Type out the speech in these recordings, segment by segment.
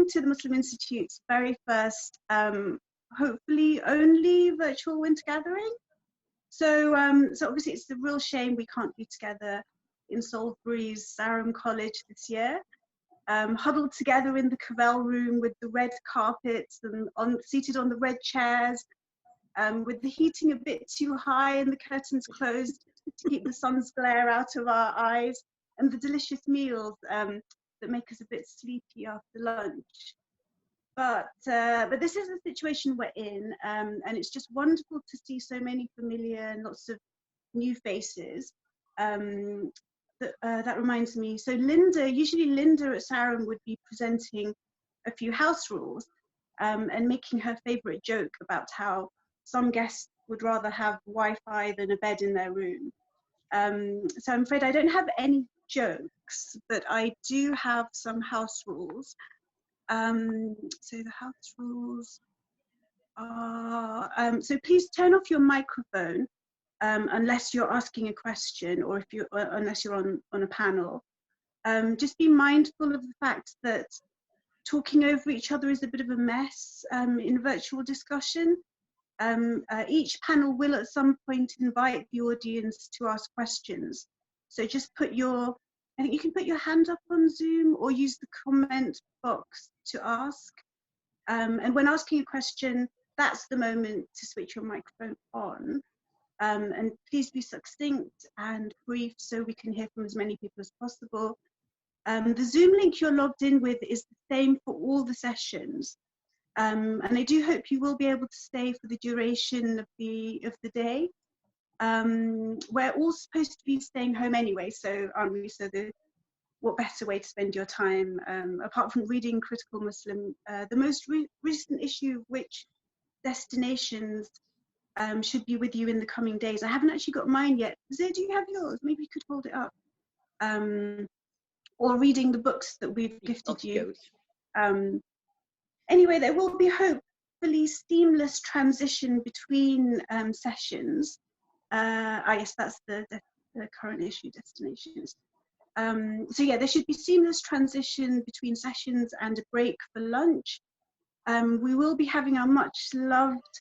welcome to the Muslim Institute's very first, hopefully only virtual winter gathering. So, so obviously it's a real shame we can't be together in Salisbury's Sarum College this year, huddled together in the Cavell room with the red carpets and seated on the red chairs, with the heating a bit too high and the curtains closed to keep the sun's glare out of our eyes, and the delicious meals that make us a bit sleepy after lunch. But this is the situation we're in, and it's just wonderful to see so many familiar and lots of new faces. That reminds me, so usually Linda at Sarum would be presenting a few house rules and making her favourite joke about how some guests would rather have Wi-Fi than a bed in their room. So I'm afraid I don't have any jokes, but I do have some house rules. So the house rules are, so please turn off your microphone unless you're asking a question, or unless you're on a panel. Just be mindful of the fact that talking over each other is a bit of a mess in virtual discussion. Each panel will at some point invite the audience to ask questions. So just I think you can put your hand up on Zoom or use the comment box to ask. And when asking a question, that's the moment to switch your microphone on. And please be succinct and brief so we can hear from as many people as possible. The Zoom link you're logged in with is the same for all the sessions. And I do hope you will be able to stay for the duration of the day. We're all supposed to be staying home anyway, so aren't we? So what better way to spend your time, apart from reading Critical Muslim, the most recent issue of which destinations should be with you in the coming days. I haven't actually got mine yet. Zia, do you have yours? Maybe you could hold it up. Or reading the books that we've gifted you. Anyway, there will be hopefully seamless transition between sessions. I guess that's the current issue, destinations. So yeah, there should be seamless transition between sessions and a break for lunch. We will be having our much loved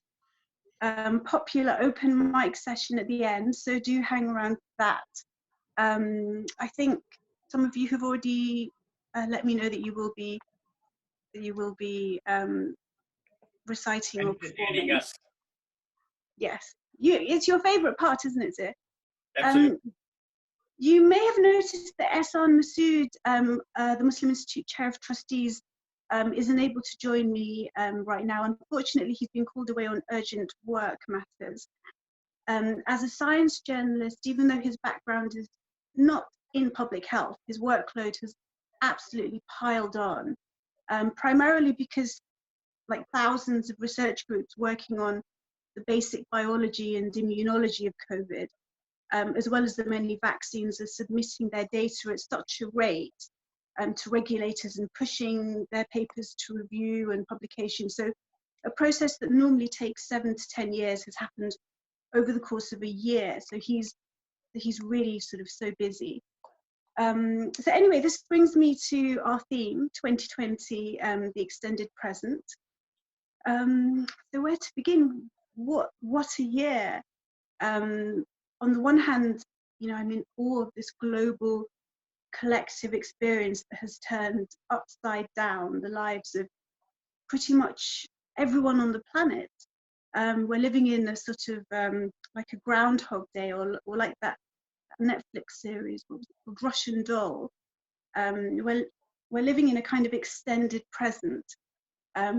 popular open mic session at the end, so do hang around for that. I think some of you have already let me know that you will be reciting or performing. Yes, it's your favourite part, isn't it, Zia? Absolutely. You may have noticed that Ehsan Masood, the Muslim Institute Chair of Trustees, is unable to join me right now. Unfortunately, he's been called away on urgent work matters. As a science journalist, even though his background is not in public health, his workload has absolutely piled on, primarily because like thousands of research groups working on the basic biology and immunology of COVID, as well as the many vaccines, are submitting their data at such a rate to regulators and pushing their papers to review and publication. So a process that normally takes 7 to 10 years has happened over the course of a year. So he's really sort of so busy. So anyway, this brings me to our theme, 2020, the extended present. So where to begin? What a year. On the one hand, you know, I'm in awe of this global collective experience that has turned upside down the lives of pretty much everyone on the planet. We're living in a sort of like a Groundhog Day, or like that Netflix series called Russian Doll. We're living in a kind of extended present,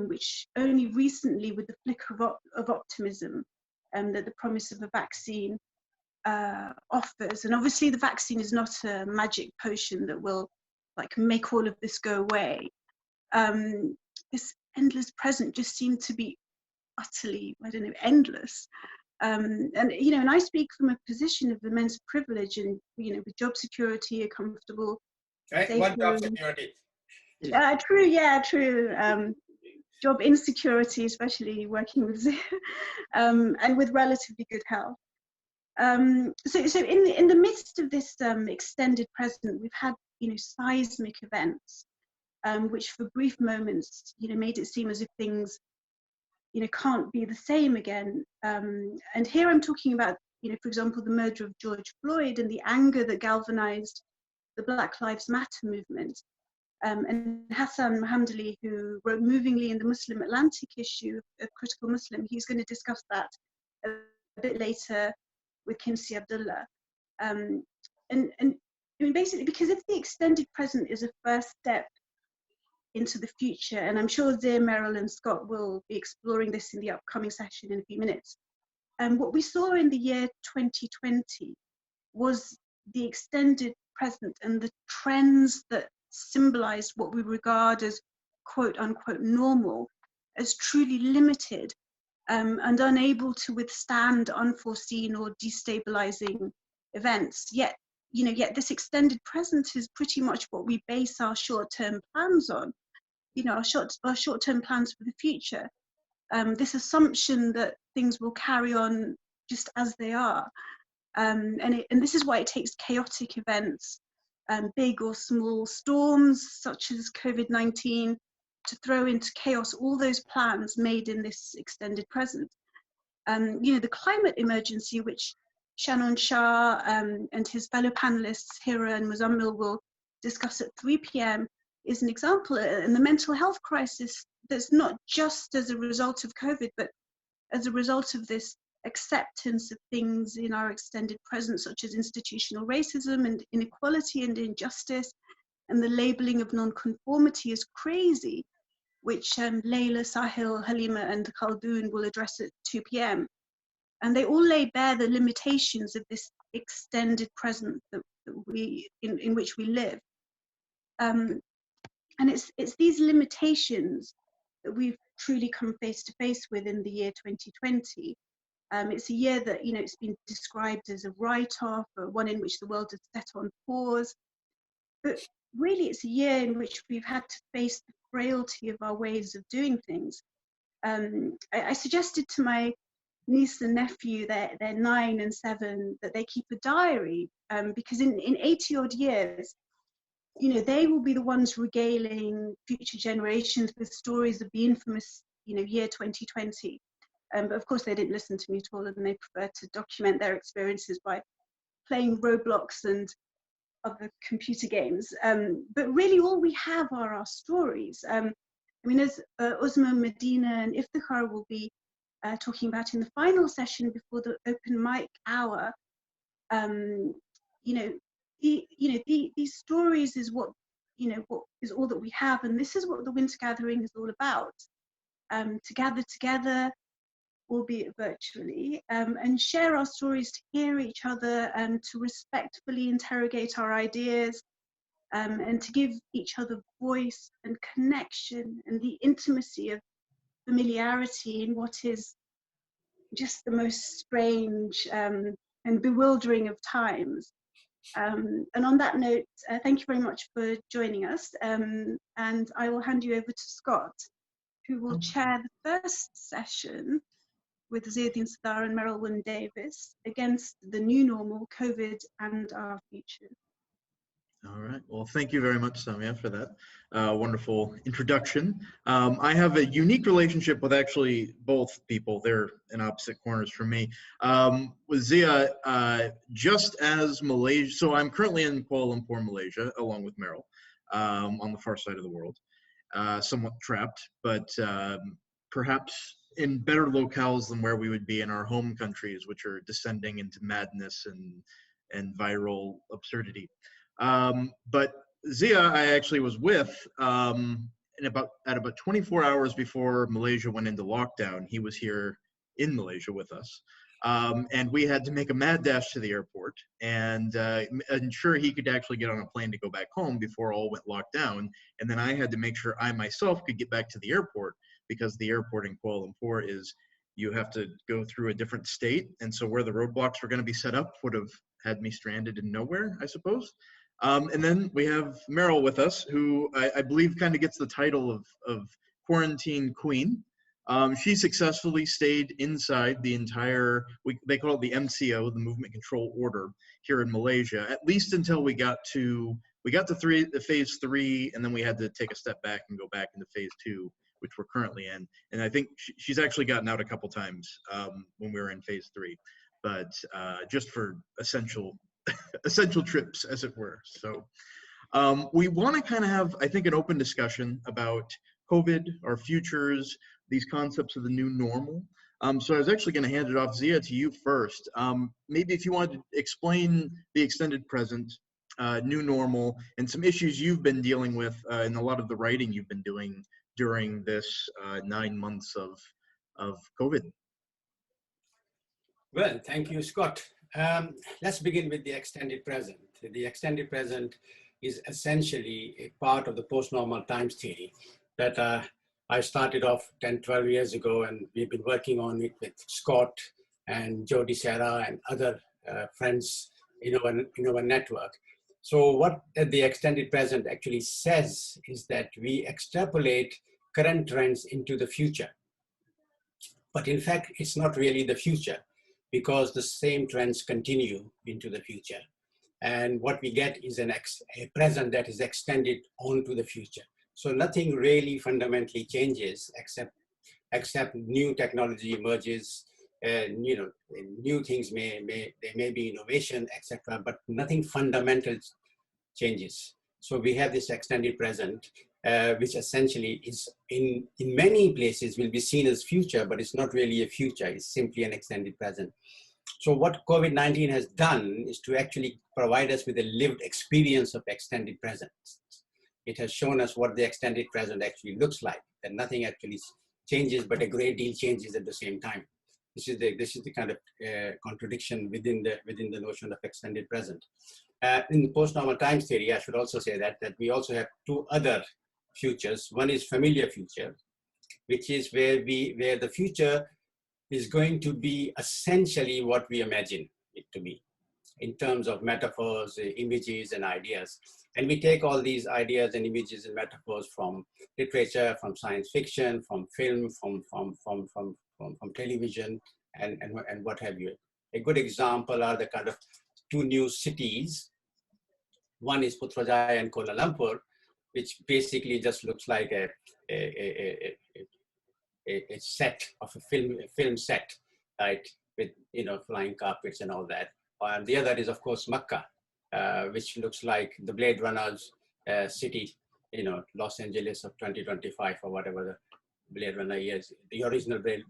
which only recently, with the flicker of optimism that the promise of a vaccine offers. And obviously the vaccine is not a magic potion that will like make all of this go away. This endless present just seemed to be utterly, I don't know, endless. And you know, and I speak from a position of immense privilege, and you know, with job security, a comfortable, what job security? True, yeah, true. Job insecurity, especially working with Zia, and with relatively good health. So in the midst of this extended present, we've had, you know, seismic events which for brief moments, made it seem as if things, can't be the same again. And here I'm talking about, for example, the murder of George Floyd and the anger that galvanized the Black Lives Matter movement. And Hassan Mohamdali, who wrote movingly in the Muslim Atlantic issue of Critical Muslim, he's going to discuss that a bit later with Kinsey Abdullah. And I mean, basically, because if the extended present is a first step into the future, and I'm sure Zia, Merryl and Scott will be exploring this in the upcoming session in a few minutes, what we saw in the year 2020 was the extended present and the trends that symbolized what we regard as quote unquote normal as truly limited and unable to withstand unforeseen or destabilizing events. Yet this extended present is pretty much what we base our short-term plans on, our short-term plans for the future. This assumption that things will carry on just as they are. And this is why it takes chaotic events, big or small storms such as COVID-19, to throw into chaos all those plans made in this extended present. The climate emergency, which Shannon Shah and his fellow panelists Hira and Muzammil will discuss at 3 p.m. is an example, and the mental health crisis that's not just as a result of COVID, but as a result of this acceptance of things in our extended present, such as institutional racism and inequality and injustice, and the labeling of non-conformity as crazy, which Layla, Sahil, Halima and Khaldoon will address at 2 p.m. And they all lay bare the limitations of this extended present that in which we live. And it's these limitations that we've truly come face to face with in the year 2020. It's a year that, it's been described as a write-off, or one in which the world is set on pause. But really, it's a year in which we've had to face the frailty of our ways of doing things. I suggested to my niece and nephew, they're 9 and 7, that they keep a diary, because in 80 odd years, they will be the ones regaling future generations with stories of the infamous, year 2020. But of course, they didn't listen to me at all, and they prefer to document their experiences by playing Roblox and other computer games. But really, all we have are our stories. I mean, as Uzma, Medina, and Iftikhar will be talking about in the final session before the open mic hour, these stories is what is all that we have, and this is what the Winter Gathering is all about. To gather together, albeit virtually, and share our stories, to hear each other, and to respectfully interrogate our ideas, and to give each other voice and connection and the intimacy of familiarity in what is just the most strange and bewildering of times. And on that note, thank you very much for joining us, and I will hand you over to Scott, who will chair the first session with Ziauddin, Sardar and Merryl Davies against the new normal, COVID and our future. All right. Well, thank you very much, Samia, for that wonderful introduction. I have a unique relationship with actually both people. They're in opposite corners from me. With Zia, just as Malaysia, so I'm currently in Kuala Lumpur, Malaysia, along with Merryl, on the far side of the world, somewhat trapped, but perhaps in better locales than where we would be in our home countries, which are descending into madness and viral absurdity. But Zia, I actually was with at about 24 hours before Malaysia went into lockdown. He was here in Malaysia with us, and we had to make a mad dash to the airport and ensure he could actually get on a plane to go back home before all went locked down. And then I had to make sure I myself could get back to the airport, because the airport in Kuala Lumpur is, you have to go through a different state. And so where the roadblocks were going to be set up would have had me stranded in nowhere, I suppose. And then we have Merryl with us, who I believe kind of gets the title of quarantine queen. She successfully stayed inside the entire, they call it the MCO, the Movement Control Order, here in Malaysia, at least until we got to we got to phase 3, and then we had to take a step back and go back into phase 2, which we're currently in. And I think she's actually gotten out a couple times when we were in phase 3, but just for essential trips, as it were. So we want to kind of have, I think, an open discussion about COVID, our futures, these concepts of the new normal. So I was actually going to hand it off, Zia, to you first. Maybe if you wanted to explain the extended present, new normal, and some issues you've been dealing with in a lot of the writing you've been doing during this 9 months of COVID. Well, thank you, Scott. Let's begin with the extended present. The extended present is essentially a part of the post-normal times theory that I started off 10, 12 years ago, and we've been working on it with Scott and Jody Sarah and other friends in our network. So what the extended present actually says is that we extrapolate current trends into the future. But in fact, it's not really the future, because the same trends continue into the future. And what we get is a present that is extended onto the future. So nothing really fundamentally changes except new technology emerges, new things there may be innovation, etc., but nothing fundamental changes. So we have this extended present, which essentially is in many places will be seen as future, but it's not really a future, it's simply an extended present. So what COVID-19 has done is to actually provide us with a lived experience of extended present. It has shown us what the extended present actually looks like, that nothing actually changes, but a great deal changes at the same time. This is the kind of contradiction within the notion of extended present. In the post-normal times theory, I should also say that we also have two other futures. One is familiar future, which is where the future is going to be essentially what we imagine it to be, in terms of metaphors, images, and ideas. And we take all these ideas and images and metaphors from literature, from science fiction, from film, from television, and what have you. A good example are the kind of two new cities. One is Putrajaya and Kuala Lumpur, which basically just looks like a set of a film set, right, with flying carpets and all that. And the other is, of course, Makkah, which looks like the Blade Runner's city, Los Angeles of 2025 or whatever the Blade Runner is, the original Blade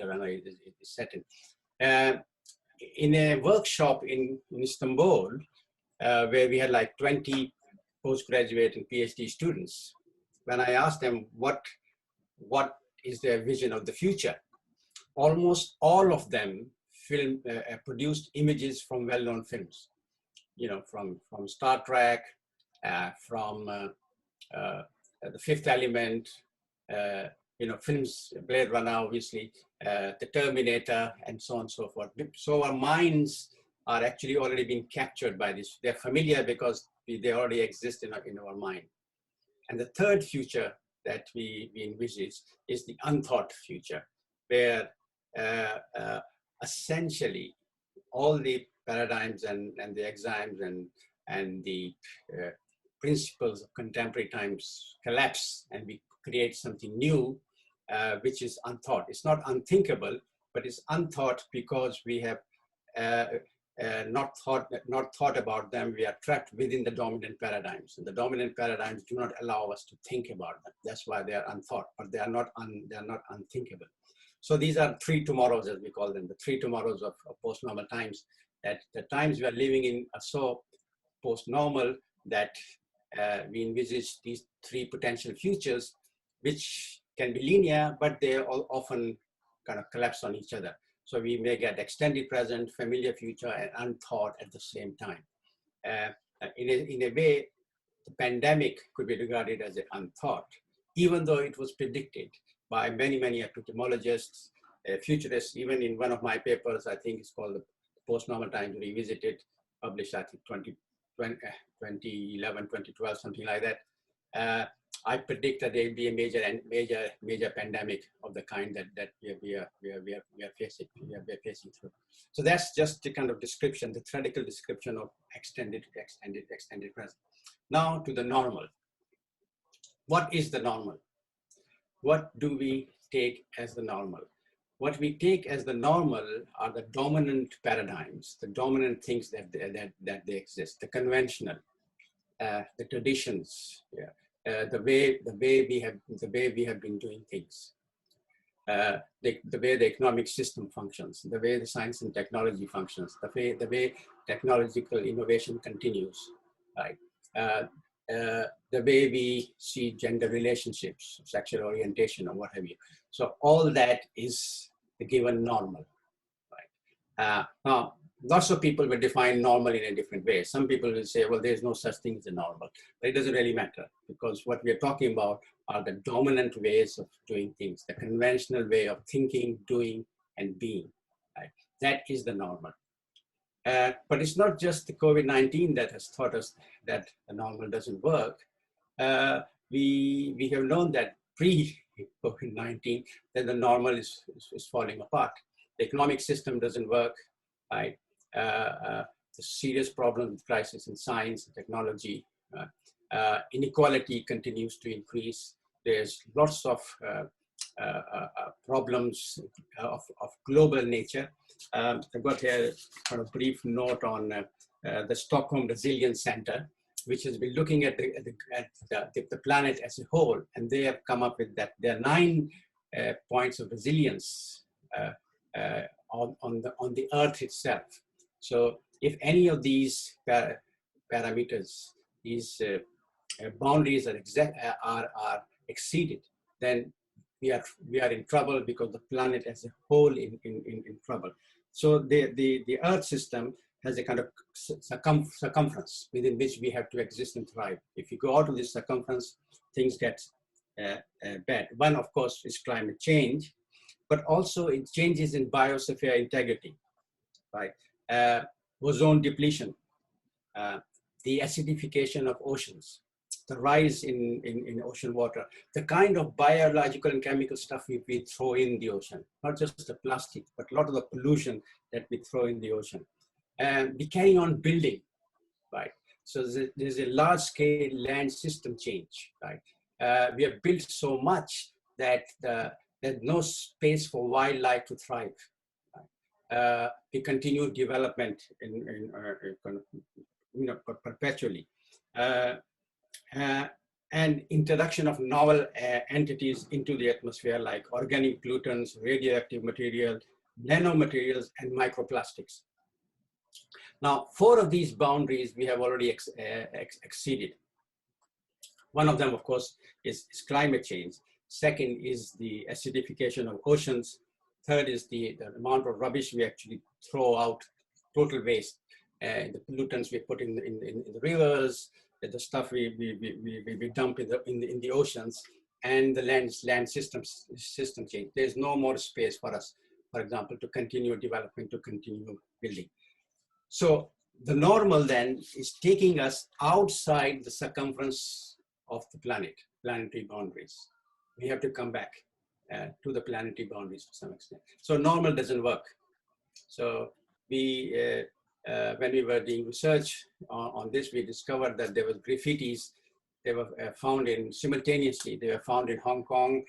Runner is set in. In a workshop in Istanbul, where we had like 20 postgraduate and PhD students, when I asked them what is their vision of the future, almost all of them produced images from well-known films, from Star Trek, from The Fifth Element, films, Blade Runner, obviously, The Terminator, and so on and so forth. So our minds are actually already being captured by this. They're familiar because they already exist in our mind. And the third future that we envisage is the unthought future, where essentially all the paradigms and the exams and the principles of contemporary times collapse, and we create something new, which is unthought. It's not unthinkable, but it's unthought because we have not thought about them. We are trapped within the dominant paradigms, and the dominant paradigms do not allow us to think about them. That's why they are unthought, but they are not unthinkable. So these are three tomorrows, as we call them, the three tomorrows of post-normal times. That the times we are living in are so post-normal that we envisage these three potential futures, which can be linear, but they all often kind of collapse on each other. So we may get extended present, familiar future, and unthought at the same time. In a way, the pandemic could be regarded as an unthought, even though it was predicted by many epidemiologists, futurists. Even in one of my papers, I think it's called the Post-Normal Times Revisited, published I think 2011, 2012, something like that. I predict that there will be a major pandemic of the kind that we are facing through. So that's just the kind of description, the theoretical description of extended present. Now to the normal. What is the normal? What do we take as the normal? What we take as the normal are the dominant paradigms, the dominant things that they exist, the conventional, the traditions, the way we have been doing things, the way the economic system functions, the way the science and technology functions, the way technological innovation continues, right? The way we see gender relationships, sexual orientation, or what have you. So all that is the given normal, right? Now, lots of people will define normal in a different way. Some people will say, well, there's no such thing as a normal, but it doesn't really matter, because what we are talking about are the dominant ways of doing things, the conventional way of thinking, doing, and being, right? That is the normal. But it's not just the COVID-19 that has taught us that the normal doesn't work. We have known that pre-COVID-19 that the normal is falling apart. The economic system doesn't work, right? The serious problems with crisis in science and technology. Inequality continues to increase. There's lots of problems of global nature. I've got here a brief note on the Stockholm Resilience Center, which has been looking at the planet as a whole, and they have come up with that there are 9 points of resilience on the Earth itself. So if any of these parameters, these boundaries are exceeded, then we are in trouble, because the planet as a whole in trouble. So the Earth system has a kind of circumference within which we have to exist and thrive. If you go out of this circumference, things get bad. One, of course, is climate change, but also it changes in biosphere integrity, right? Ozone depletion, the acidification of oceans, the rise in ocean water, the kind of biological and chemical stuff we throw in the ocean, not just the plastic, but a lot of the pollution that we throw in the ocean. And we carry on building, right? So there's a large scale land system change, right? We have built so much that there's no space for wildlife to thrive. Right? We continue development perpetually. And introduction of novel entities into the atmosphere, like organic pollutants, radioactive material, nanomaterials, and microplastics. Now, 4 of these boundaries we have already exceeded. One of them, of course, is climate change. Second is the acidification of oceans. Third is the amount of rubbish we actually throw out, total waste, the pollutants we put in the rivers, the stuff we dump in the oceans, and the land system change. There's no more space for us, for example, to continue development, to continue building. So the normal then is taking us outside the circumference of the planet, planetary boundaries. We have to come back to the planetary boundaries to some extent. So normal doesn't work. So we, when we were doing research on this, we discovered that there was graffitis. They were found simultaneously. They were found in Hong Kong,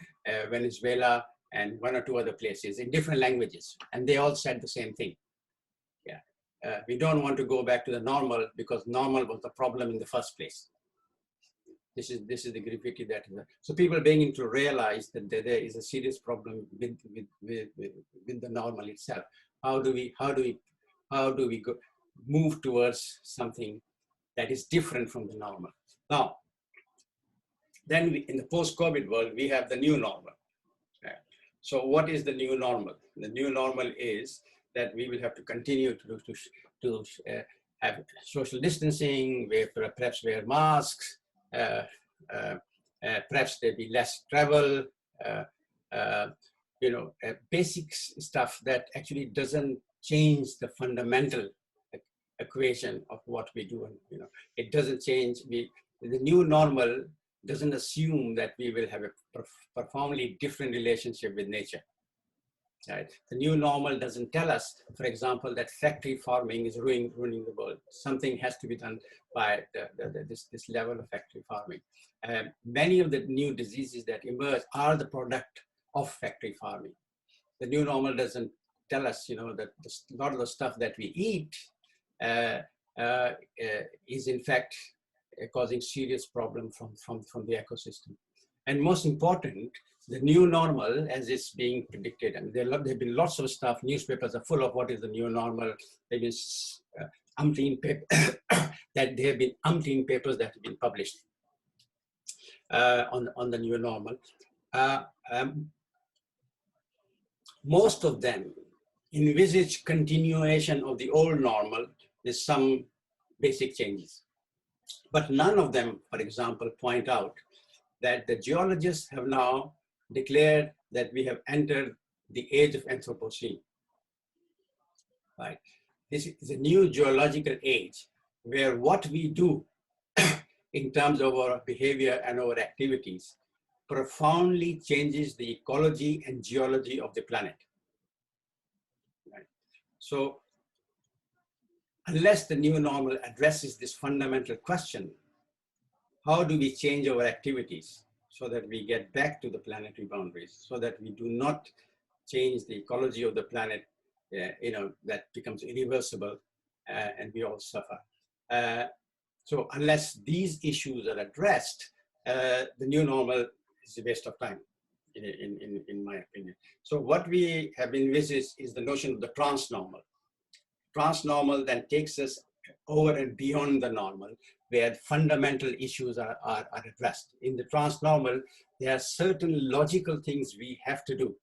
Venezuela, and 1 or 2 other places in different languages. And they all said the same thing. Yeah, we don't want to go back to the normal, because normal was the problem in the first place. This is the graffiti that is. So people are beginning to realize that there is a serious problem with the normal itself. How do we move towards something that is different from the normal? Now, then in the post-COVID world, we have the new normal. So what is the new normal? The new normal is that we will have to continue to have social distancing, perhaps wear masks, perhaps there be less travel, basic stuff that actually doesn't change the fundamental equation of what we do. It doesn't change. The new normal doesn't assume that we will have a profoundly different relationship with nature. Right? The new normal doesn't tell us, for example, that factory farming is ruining the world. Something has to be done by this level of factory farming. Many of the new diseases that emerge are the product of factory farming. The new normal doesn't tell us, you know, that a lot of the stuff that we eat is in fact causing serious problem from the ecosystem. And most important, the new normal, as it's being predicted, and there have been lots of stuff, newspapers are full of what is the new normal. There have been umpteen papers that have been published on the new normal. Most of them envisage continuation of the old normal with some basic changes. But none of them, for example, point out that the geologists have now declared that we have entered the age of Anthropocene. Right? This is a new geological age where what we do in terms of our behavior and our activities profoundly changes the ecology and geology of the planet. Right? So unless the new normal addresses this fundamental question, how do we change our activities so that we get back to the planetary boundaries, so that we do not change the ecology of the planet, you know, that becomes irreversible and we all suffer. So unless these issues are addressed, the new normal is a waste of time, in my opinion. So what we have envisaged is the notion of the transnormal. Transnormal then takes us over and beyond the normal, where fundamental issues are addressed. In the transnormal, there are certain logical things we have to do.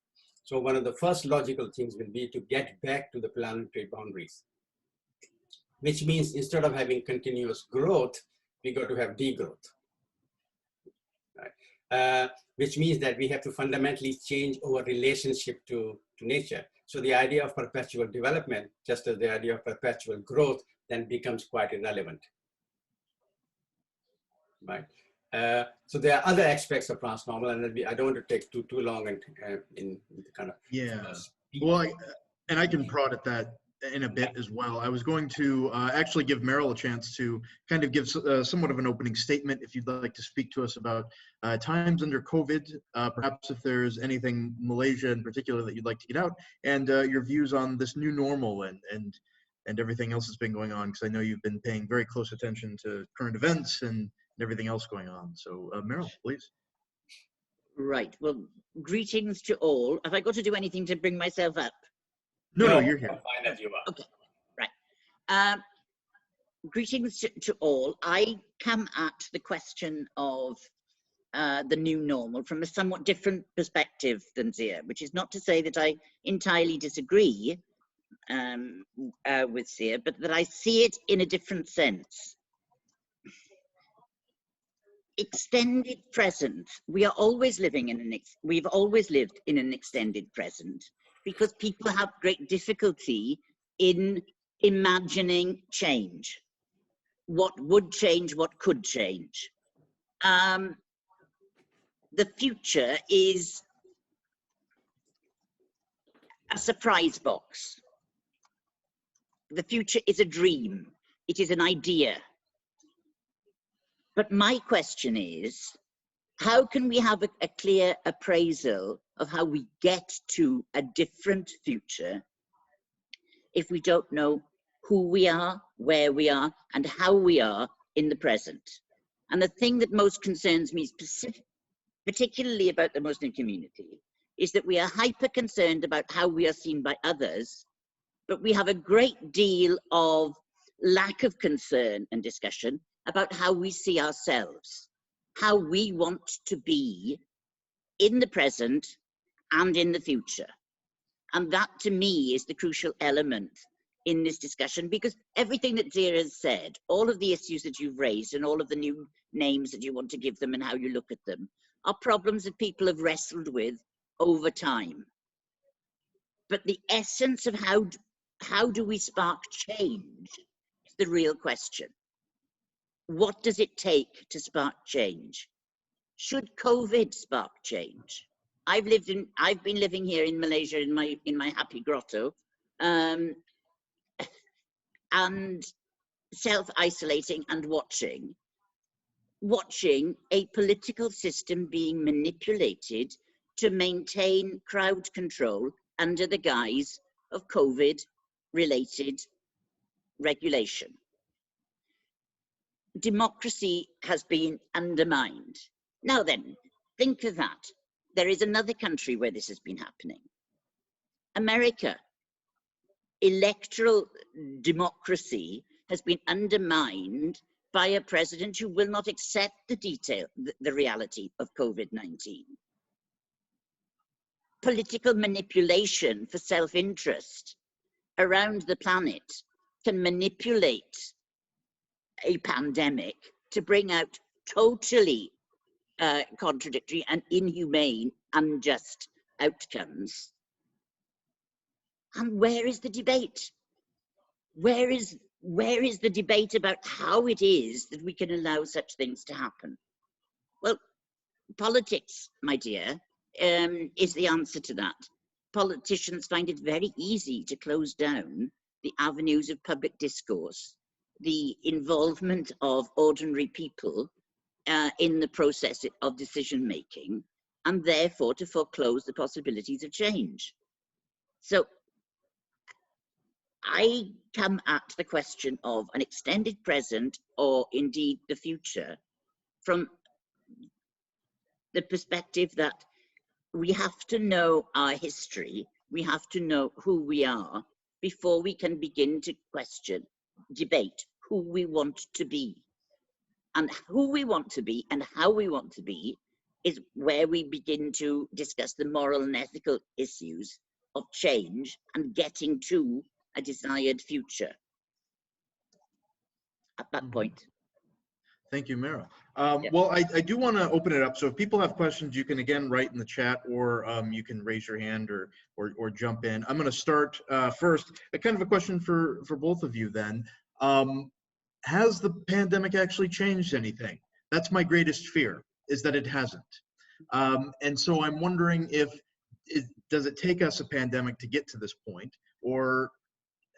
So one of the first logical things will be to get back to the planetary boundaries, which means instead of having continuous growth, we got to have degrowth. Right? Which means that we have to fundamentally change our relationship to nature. So the idea of perpetual development, just as the idea of perpetual growth, then becomes quite irrelevant. Right. So there are other aspects of transnormal, and I don't want to take too long in kind of. Yeah. Well, and I can prod at that in a bit as well. I was going to actually give Merryl a chance to kind of give somewhat of an opening statement, if you'd like to speak to us about times under COVID, perhaps if there's anything Malaysia in particular that you'd like to get out, and your views on this new normal and everything else that's been going on, because I know you've been paying very close attention to current events and everything else going on. So Merryl, please. Right. Well, greetings to all. Have I got to do anything to bring myself up? No, you're here. Fine as you are. Okay, right. Greetings to all. I come at the question of the new normal from a somewhat different perspective than Zia, which is not to say that I entirely disagree with Zia, but that I see it in a different sense. Extended present. We are always living in we've always lived in an extended present, because people have great difficulty in imagining change. What would change, what could change. The future is a surprise box. The future is a dream. It is an idea. But my question is, how can we have a clear appraisal of how we get to a different future if we don't know who we are, where we are, and how we are in the present? And the thing that most concerns me, particularly about the Muslim community, is that we are hyper concerned about how we are seen by others, but we have a great deal of lack of concern and discussion about how we see ourselves, how we want to be in the present and in the future. And that, to me, is the crucial element in this discussion, because everything that Zia has said, all of the issues that you've raised and all of the new names that you want to give them and how you look at them, are problems that people have wrestled with over time. But the essence of how do we spark change is the real question. What does it take to spark change? Should COVID spark change? I've been living here in Malaysia in my happy grotto, and self-isolating and watching a political system being manipulated to maintain crowd control under the guise of COVID-related regulation. Democracy has been undermined. Now then, think of that. There is another country where this has been happening. America. Electoral democracy has been undermined by a president who will not accept the reality of COVID-19. Political manipulation for self-interest around the planet can manipulate a pandemic to bring out totally contradictory and inhumane, unjust outcomes. And where is the debate? Where is the debate about how it is that we can allow such things to happen? Well, politics, my dear, is the answer to that. Politicians find it very easy to close down the avenues of public discourse, the involvement of ordinary people in the process of decision making, and therefore to foreclose the possibilities of change. So I come at the question of an extended present or indeed the future from the perspective that we have to know our history, we have to know who we are before we can begin to debate who we want to be. And who we want to be and how we want to be is where we begin to discuss the moral and ethical issues of change and getting to a desired future at that point. Thank you, Merryl. Well, I do want to open it up. So if people have questions, you can again write in the chat, or you can raise your hand or jump in. I'm going to start first. A kind of a question for both of you then. Has the pandemic actually changed anything? That's my greatest fear, is that it hasn't. And so I'm wondering does it take us a pandemic to get to this point, or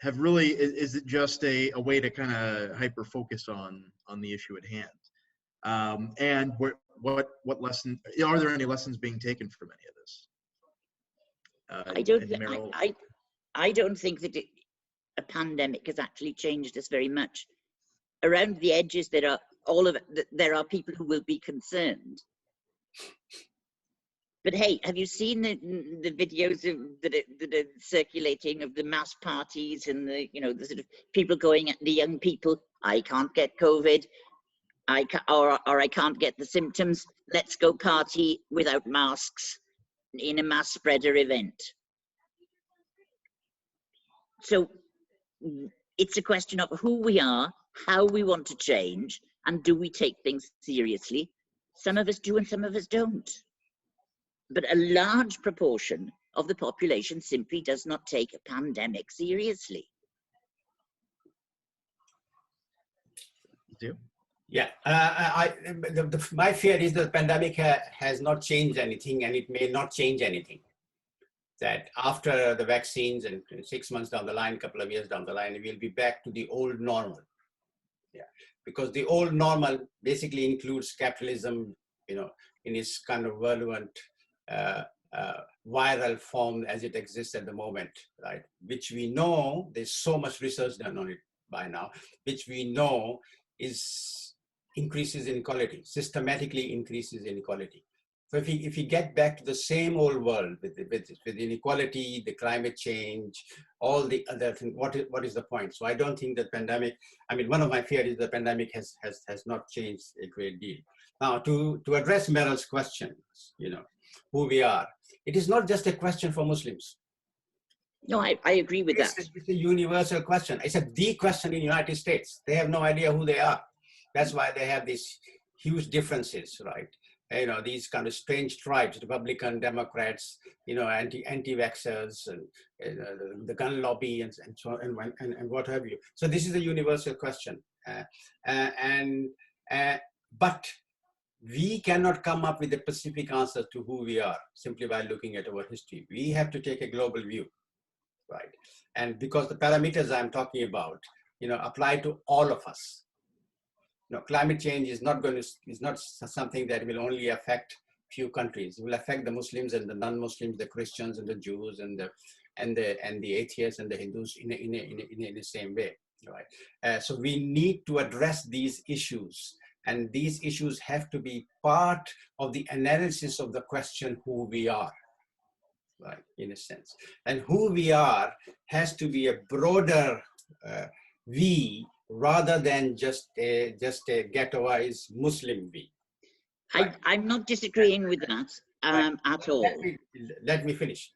is it just a way to kind of hyper focus on the issue at hand? And what lesson, are there any lessons being taken from any of this? I don't think that a pandemic has actually changed us very much. Around the edges, there are people who will be concerned. But hey, have you seen the videos that are circulating of the mass parties and the sort of people going at the young people? I can't get COVID, or I can't get the symptoms. Let's go party without masks in a mass spreader event. So it's a question of who we are, how we want to change, and do we take things seriously? Some of us do and some of us don't. But a large proportion of the population simply does not take a pandemic seriously. Yeah, my fear is that the pandemic has not changed anything, and it may not change anything. That after the vaccines and 6 months down the line, couple of years down the line, we'll be back to the old normal. Yeah, because the old normal basically includes capitalism, in its kind of virulent, viral form as it exists at the moment, right? Which we know, there's so much research done on it by now, which we know increases inequality, systematically increases inequality. So if we get back to the same old world with inequality, the climate change, all the other things, what is the point? So I don't think that pandemic, one of my fears is the pandemic has not changed a great deal. Now to address Merryl's question, who we are, it is not just a question for Muslims. No, I agree with that. It's a universal question. It's the question in the United States. They have no idea who they are. That's why they have these huge differences, right? These kind of strange tribes, Republican, Democrats, anti-vaxxers, and the gun lobby, and so on, and what have you. So this is a universal question. But we cannot come up with a specific answer to who we are simply by looking at our history. We have to take a global view, right? And because the parameters I'm talking about, apply to all of us. Climate change is not something that will only affect few countries. It will affect the Muslims and the non-Muslims, the Christians and the Jews and the atheists and the Hindus in the same way, right? So we need to address these issues, and these issues have to be part of the analysis of the question who we are, right? In a sense, and who we are has to be a broader we, rather than just a ghettoized Muslim we. Right. I'm not disagreeing with that at all. Let me finish.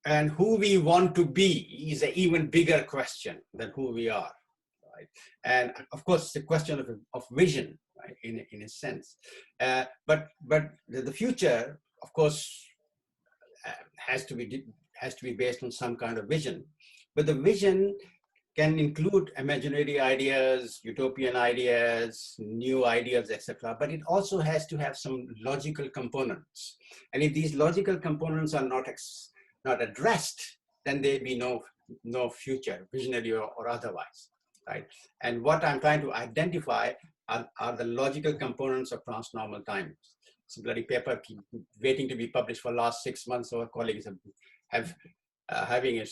And who we want to be is an even bigger question than who we are, right? And of course, it's a question of vision, right? In a sense. But the future, of course, has to be based on some kind of vision. But the vision can include imaginary ideas, utopian ideas, new ideas, etc. But it also has to have some logical components. And if these logical components are not addressed, then there be no future, visionary or otherwise, right? And what I'm trying to identify are the logical components of transnormal times. It's a bloody paper waiting to be published for the last 6 months. Our colleagues have having a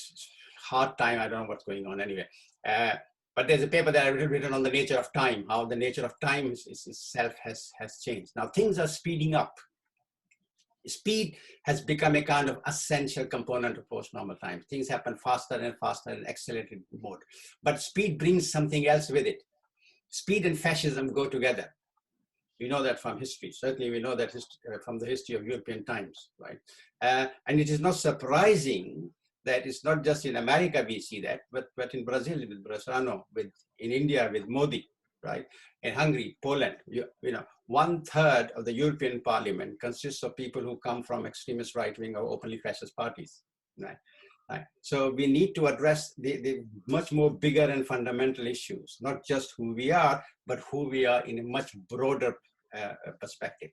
hard time. I don't know what's going on anyway. But there's a paper that I've written on the nature of time, how the nature of time itself has changed. Now things are speeding up. Speed has become a kind of essential component of post-normal times. Things happen faster and faster in accelerated mode. But speed brings something else with it. Speed and fascism go together. We know that from history. Certainly we know that from the history of European times, right? And it is not surprising that it's not just in America we see that, but in Brazil with Bolsonaro, in India with Modi, right? In Hungary, Poland, 1/3 of the European Parliament consists of people who come from extremist right-wing or openly fascist parties, right? Right. So we need to address the much more bigger and fundamental issues, not just who we are, but who we are in a much broader perspective.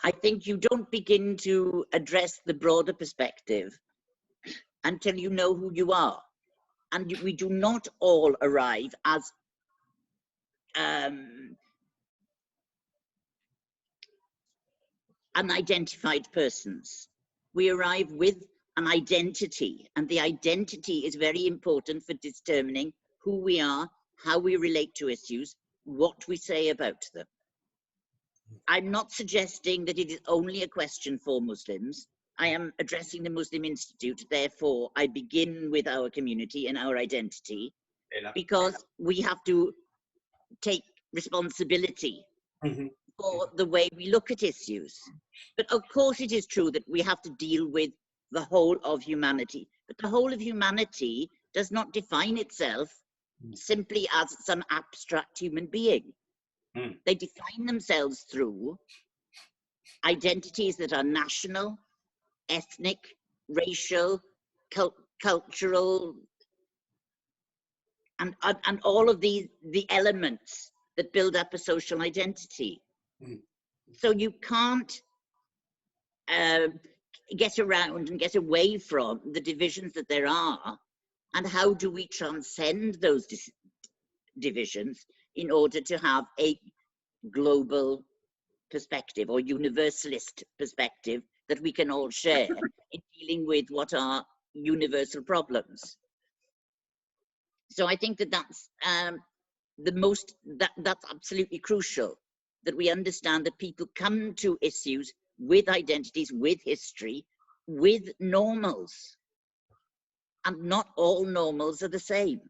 I think you don't begin to address the broader perspective until you know who you are. And we do not all arrive as unidentified persons. We arrive with an identity, and the identity is very important for determining who we are, how we relate to issues, what we say about them. I'm not suggesting that it is only a question for Muslims. I am addressing the Muslim Institute, therefore I begin with our community and our identity, because we have to take responsibility for the way we look at issues. But of course it is true that we have to deal with the whole of humanity. But the whole of humanity does not define itself simply as some abstract human being. They define themselves through identities that are national, ethnic, racial, cultural, and all of the elements that build up a social identity. So you can't get around and get away from the divisions that there are, and how do we transcend those divisions in order to have a global perspective or universalist perspective that we can all share in dealing with what are universal problems. So I think that that's that's absolutely crucial, that we understand that people come to issues with identities, with history, with normals, and not all normals are the same.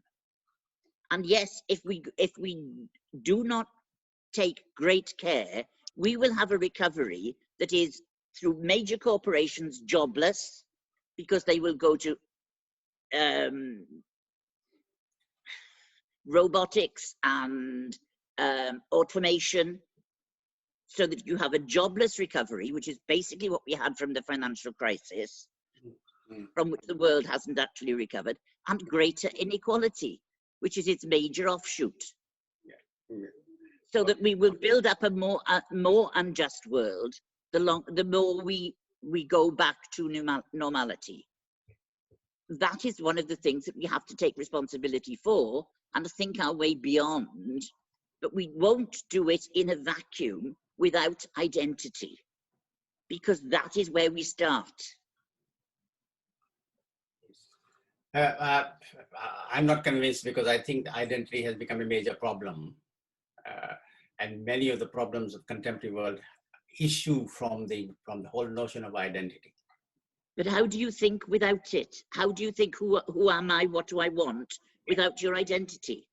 And yes, if we do not take great care, we will have a recovery that is, through major corporations, jobless, because they will go to robotics and automation, so that you have a jobless recovery, which is basically what we had from the financial crisis, from which the world hasn't actually recovered, and greater inequality, which is its major offshoot. so that we will build up a more unjust world the more we go back to normality. That is one of the things that we have to take responsibility for and think our way beyond, but we won't do it in a vacuum without identity, because that is where we start. I'm not convinced, because I think identity has become a major problem. And many of the problems of contemporary world issue from the whole notion of identity. But how do you think without it? How do you think, who am I, what do I want, without your identity,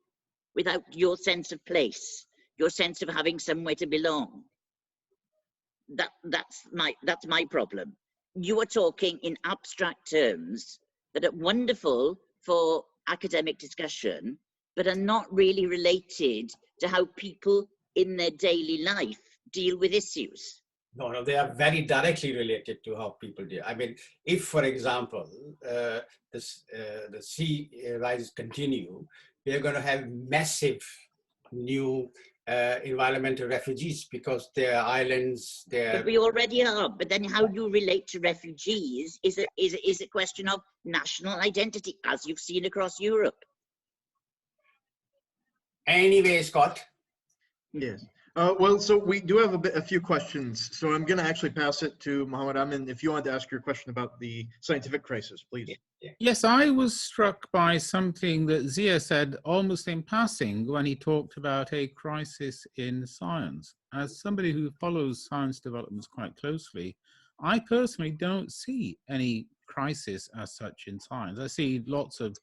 without your sense of place, your sense of having somewhere to belong? That's my problem. You are talking in abstract terms that are wonderful for academic discussion, but are not really related to how people in their daily life deal with issues. No, they are very directly related to how people deal. I mean, if, for example, the sea rises continue, we are going to have massive new environmental refugees, because their islands, But we already are. But then how you relate to refugees is a question of national identity, as you've seen across Europe. Anyway, Scott. Yes. Well, so we do have a few questions. So I'm going to actually pass it to Mohammed Amin. If you want to ask your question about the scientific crisis, please. Yes, I was struck by something that Zia said almost in passing when he talked about a crisis in science. As somebody who follows science developments quite closely, I personally don't see any crisis as such in science. I see lots of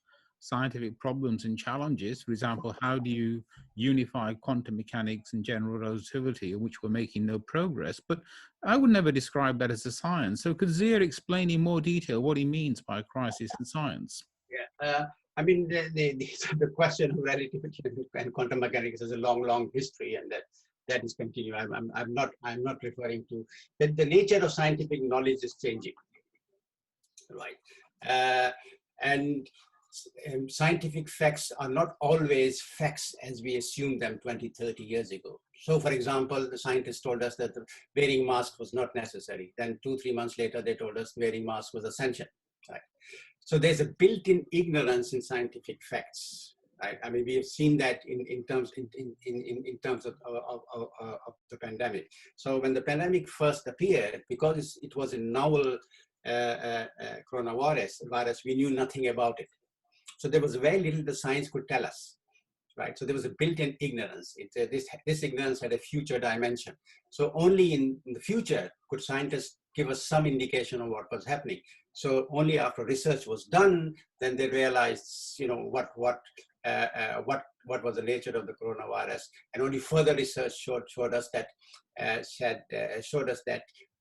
scientific problems and challenges. For example, how do you unify quantum mechanics and general relativity, in which we're making no progress? But I would never describe that as a science. So could Zia explain in more detail what he means by crisis in science? Yeah, I mean, the question of relativity and quantum mechanics has a long history, and that is continuing. I'm not referring to that. The nature of scientific knowledge is changing, right? And scientific facts are not always facts as we assumed them 20, 30 years ago. So, for example, the scientists told us that the wearing mask was not necessary. Then 2-3 months later, they told us wearing mask was essential. Right? So there's a built-in ignorance in scientific facts. Right? I mean, we have seen that in terms of the pandemic. So when the pandemic first appeared, because it was a novel coronavirus, we knew nothing about it. So there was very little the science could tell us, right? So there was a built-in ignorance. This ignorance had a future dimension. So only in the future could scientists give us some indication of what was happening. So only after research was done, then they realized, you know, what was the nature of the coronavirus, and only further research showed us that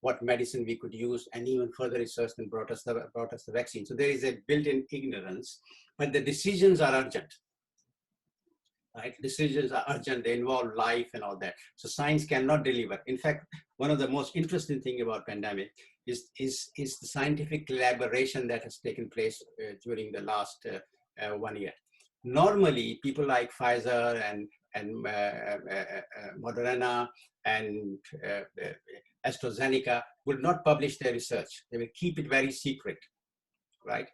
what medicine we could use, and even further research then brought us the vaccine. So there is a built-in ignorance, but the decisions are urgent. Right? Decisions are urgent, they involve life and all that. So science cannot deliver. In fact, one of the most interesting things about pandemic is the scientific collaboration that has taken place during the last 1 year. Normally, people like Pfizer and Moderna and AstraZeneca will not publish their research. They will keep it very secret, right?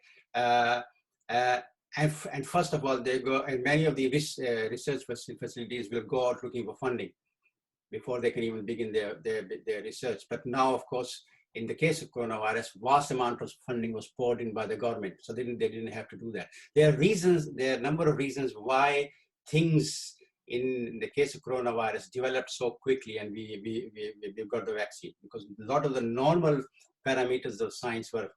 And first of all, they go, and many of the research facilities will go out looking for funding before they can even begin their research. But now, of course, in the case of coronavirus, vast amount of funding was poured in by the government, so they didn't have to do that. There are a number of reasons why things in the case of coronavirus developed so quickly, and we got the vaccine, because a lot of the normal parameters of science were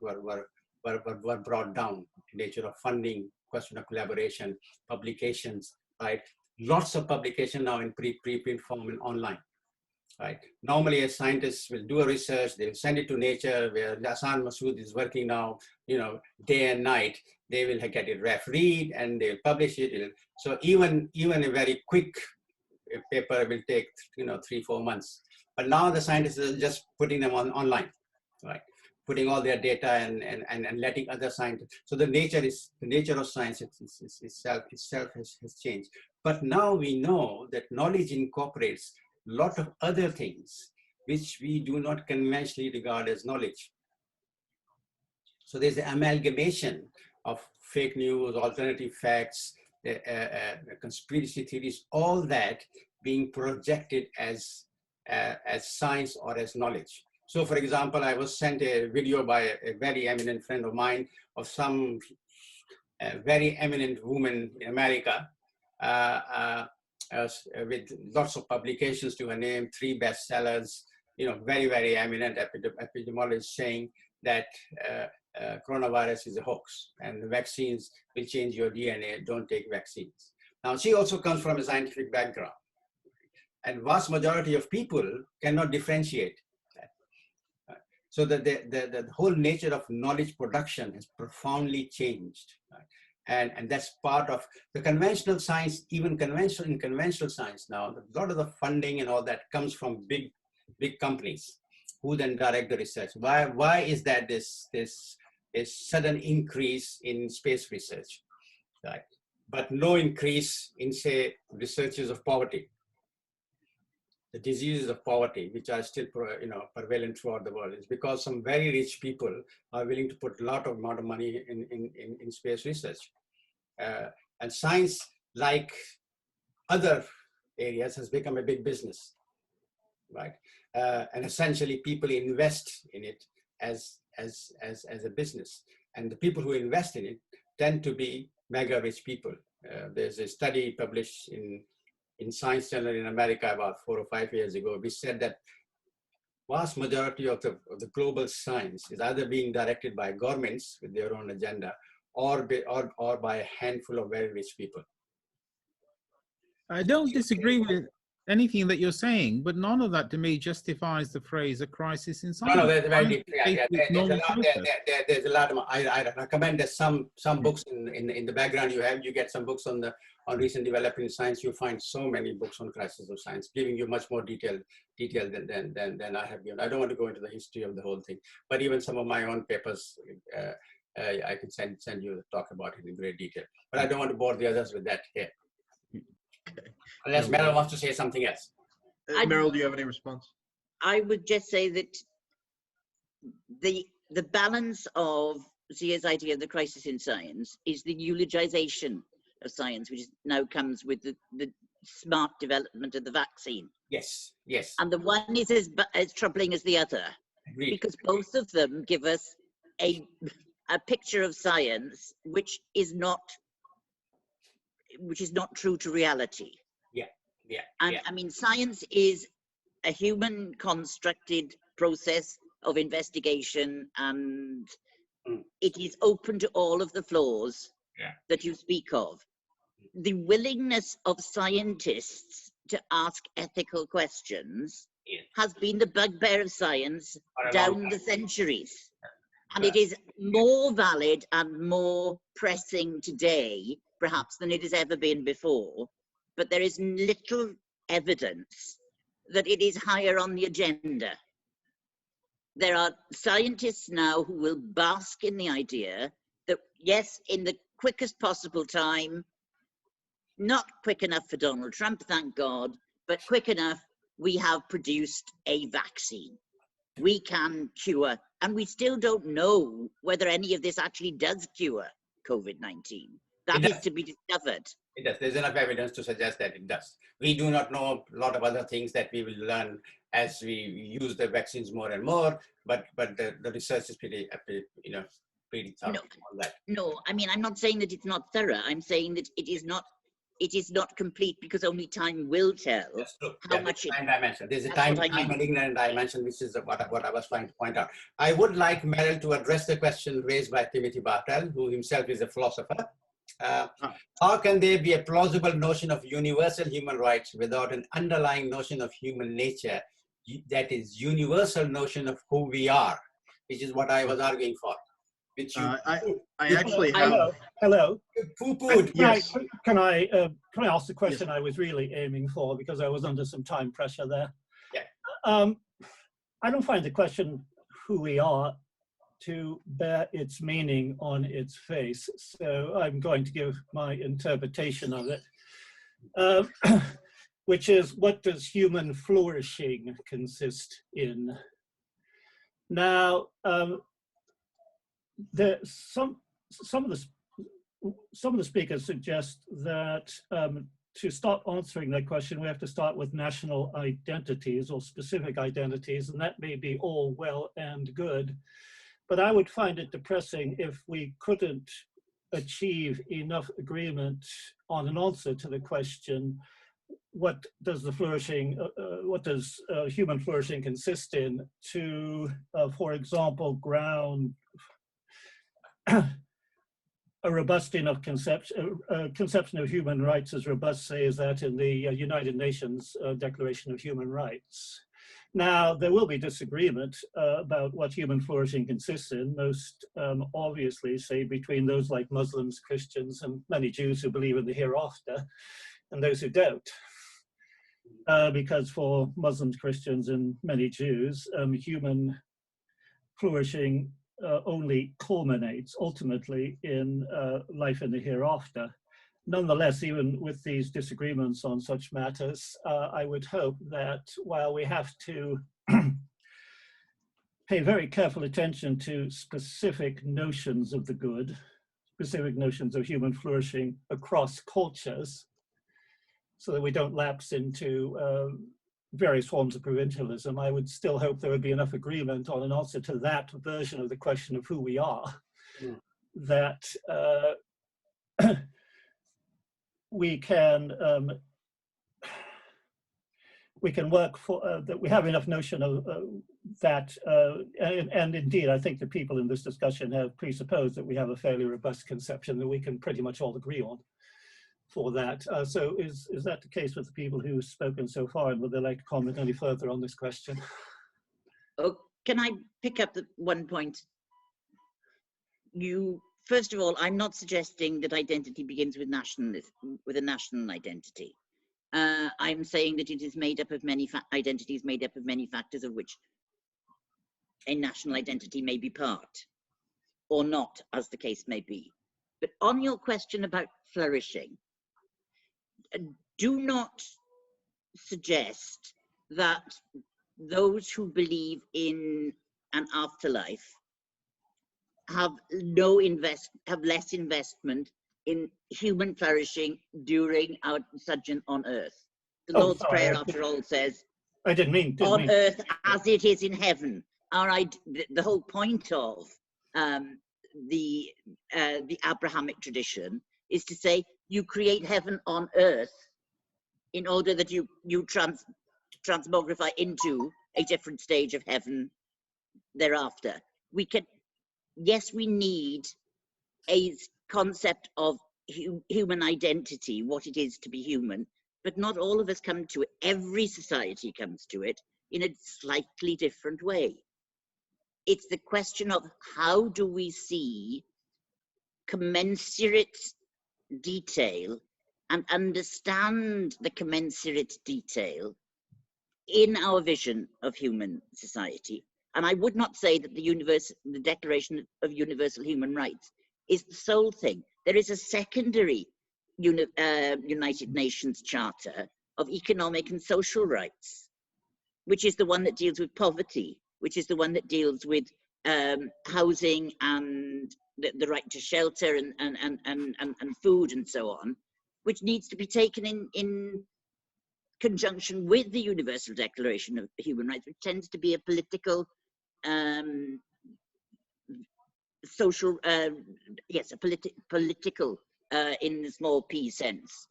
brought down. Nature of funding, question of collaboration, publications, right? Lots of publication now in preprint form and online, right? Normally, a scientist will do a research, they'll send it to Nature, where Hassan Masood is working now, you know, day and night. They will get it refereed and they'll publish it. So even a very quick paper will take, you know, 3-4 months. But now the scientists are just putting them online, right? Putting all their data and letting other scientists. So the nature of science itself has changed. But now we know that knowledge incorporates a lot of other things which we do not conventionally regard as knowledge. So there's an amalgamation of fake news, alternative facts, conspiracy theories, all that being projected as science or as knowledge. So for example, I was sent a video by a very eminent friend of mine of some very eminent woman in America with lots of publications to her name, 3 bestsellers, very, very eminent epidemiologist saying that coronavirus is a hoax and the vaccines will change your DNA, don't take vaccines. Now, she also comes from a scientific background, and vast majority of people cannot differentiate that. So the whole nature of knowledge production has profoundly changed. Right? And that's part of the conventional science, even in conventional science now, a lot of the funding and all that comes from big companies who then direct the research. Why is that this sudden increase in space research, right? But no increase in, say, researches of poverty, the diseases of poverty, which are still prevalent throughout the world? It's because some very rich people are willing to put a lot of amount of money in space research. And science, like other areas, has become a big business, right? And essentially people invest in it as a business. And the people who invest in it tend to be mega rich people. There's a study published in Science Journal in America about 4 or 5 years ago, which said that vast majority of the global science is either being directed by governments with their own agenda or by a handful of very rich people. I don't disagree with anything that you're saying, but none of that to me justifies the phrase "a crisis in science." No, there's a very deep. There's a lot. I recommend that some books in the background you have. You get some books on recent development in science. You find so many books on crisis of science, giving you much more detail than I have given. I don't want to go into the history of the whole thing, but even some of my own papers, I can send you to talk about it in great detail. But I don't want to bore the others with that here. Okay. Unless Merryl wants to say something else. Merryl, do you have any response? I would just say that the balance of Zia's idea of the crisis in science is the eulogization of science, which now comes with the smart development of the vaccine. Yes, yes. And the one is as troubling as the other. Agreed. Because both of them give us a picture of science which is not true to reality. Yeah. And I mean, science is a human constructed process of investigation, and it is open to all of the flaws that you speak of. The willingness of scientists to ask ethical questions has been the bugbear of science down the centuries. And it is more valid and more pressing today, perhaps, than it has ever been before. But there is little evidence that it is higher on the agenda. There are scientists now who will bask in the idea that, yes, in the quickest possible time, not quick enough for Donald Trump, thank God, but quick enough, we have produced a vaccine. We can cure, and we still don't know whether any of this actually does cure COVID-19. That is to be discovered. It does. There's enough evidence to suggest that it does. We do not know a lot of other things that we will learn as we use the vaccines more and more, but the research is pretty thorough on that. No, I mean, I'm not saying that it's not thorough. I'm saying that it is not complete, because only time will tell how much it... Time dimension. There's a time and ignorant dimension, which is what I was trying to point out. I would like Merryl to address the question raised by Timothy Bartel, who himself is a philosopher. How can there be a plausible notion of universal human rights without an underlying notion of human nature that is universal notion of who we are, which is what I was arguing for. Which you, I actually have... Hello. Poo-pooed. Yes. Can I ask the question I was really aiming for, because I was under some time pressure there? Yeah. I don't find the question who we are to bear its meaning on its face, so I'm going to give my interpretation of it. which is, what does human flourishing consist in? Now, some of the speakers suggest that to start answering that question, we have to start with national identities or specific identities, and that may be all well and good. But I would find it depressing if we couldn't achieve enough agreement on an answer to the question, what does the flourishing, human flourishing consist in, to, for example, ground a robust enough conception of human rights as robust, say, as that in the United Nations Declaration of Human Rights. Now, there will be disagreement about what human flourishing consists in, most obviously, say, between those like Muslims, Christians, and many Jews who believe in the hereafter, and those who don't. Because for Muslims, Christians, and many Jews, human flourishing only culminates ultimately in life in the hereafter. Nonetheless, even with these disagreements on such matters, I would hope that while we have to pay very careful attention to specific notions of the good, specific notions of human flourishing across cultures, so that we don't lapse into various forms of provincialism, I would still hope there would be enough agreement on an answer to that version of the question of who we are, that we can work for, that we have enough notion of that, and indeed, I think the people in this discussion have presupposed that we have a fairly robust conception that we can pretty much all agree on for that. So is that the case with the people who've spoken so far, and would they like to comment any further on this question? Oh, can I pick up the one point? First of all, I'm not suggesting that identity begins with a national identity. I'm saying that it is made up of many identities, made up of many factors, of which a national identity may be part, or not, as the case may be. But on your question about flourishing, do not suggest that those who believe in an afterlife have less investment in human flourishing during our sojourn on earth. The Lord's Prayer, after all, says, I didn't mean on earth as it is in heaven. The whole point of the Abrahamic tradition is to say you create heaven on earth in order that you transmogrify into a different stage of heaven thereafter. Yes, we need a concept of human identity, what it is to be human, but not all of us come to it. Every society comes to it in a slightly different way. It's the question of how do we see commensurate detail and understand the commensurate detail in our vision of human society. And I would not say that the Declaration of Universal Human Rights is the sole thing. There is a secondary United Nations Charter of Economic and Social Rights, which is the one that deals with poverty, which is the one that deals with housing and the right to shelter and food and so on, which needs to be taken in conjunction with the Universal Declaration of Human Rights, which tends to be a political, social, yes, a political, in the small p sense,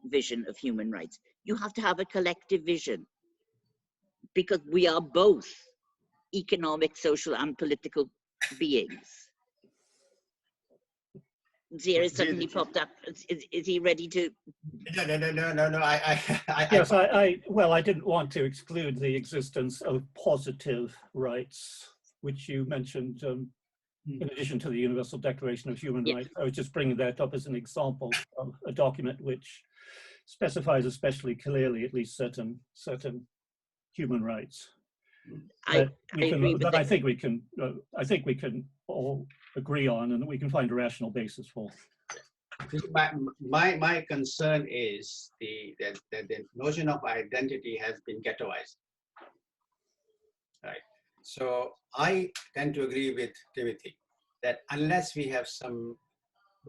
vision of human rights. You have to have a collective vision, because we are both economic, social, and political beings. Zia suddenly popped up. Is he ready to? No. Yes, well, I didn't want to exclude the existence of positive rights, which you mentioned in addition to the Universal Declaration of Human Rights. I was just bringing that up as an example of a document which specifies especially clearly at least certain human rights. I think we can all agree on, and we can find a rational basis for. My concern is that the notion of identity has been ghettoized. Right. So I tend to agree with Timothy that unless we have some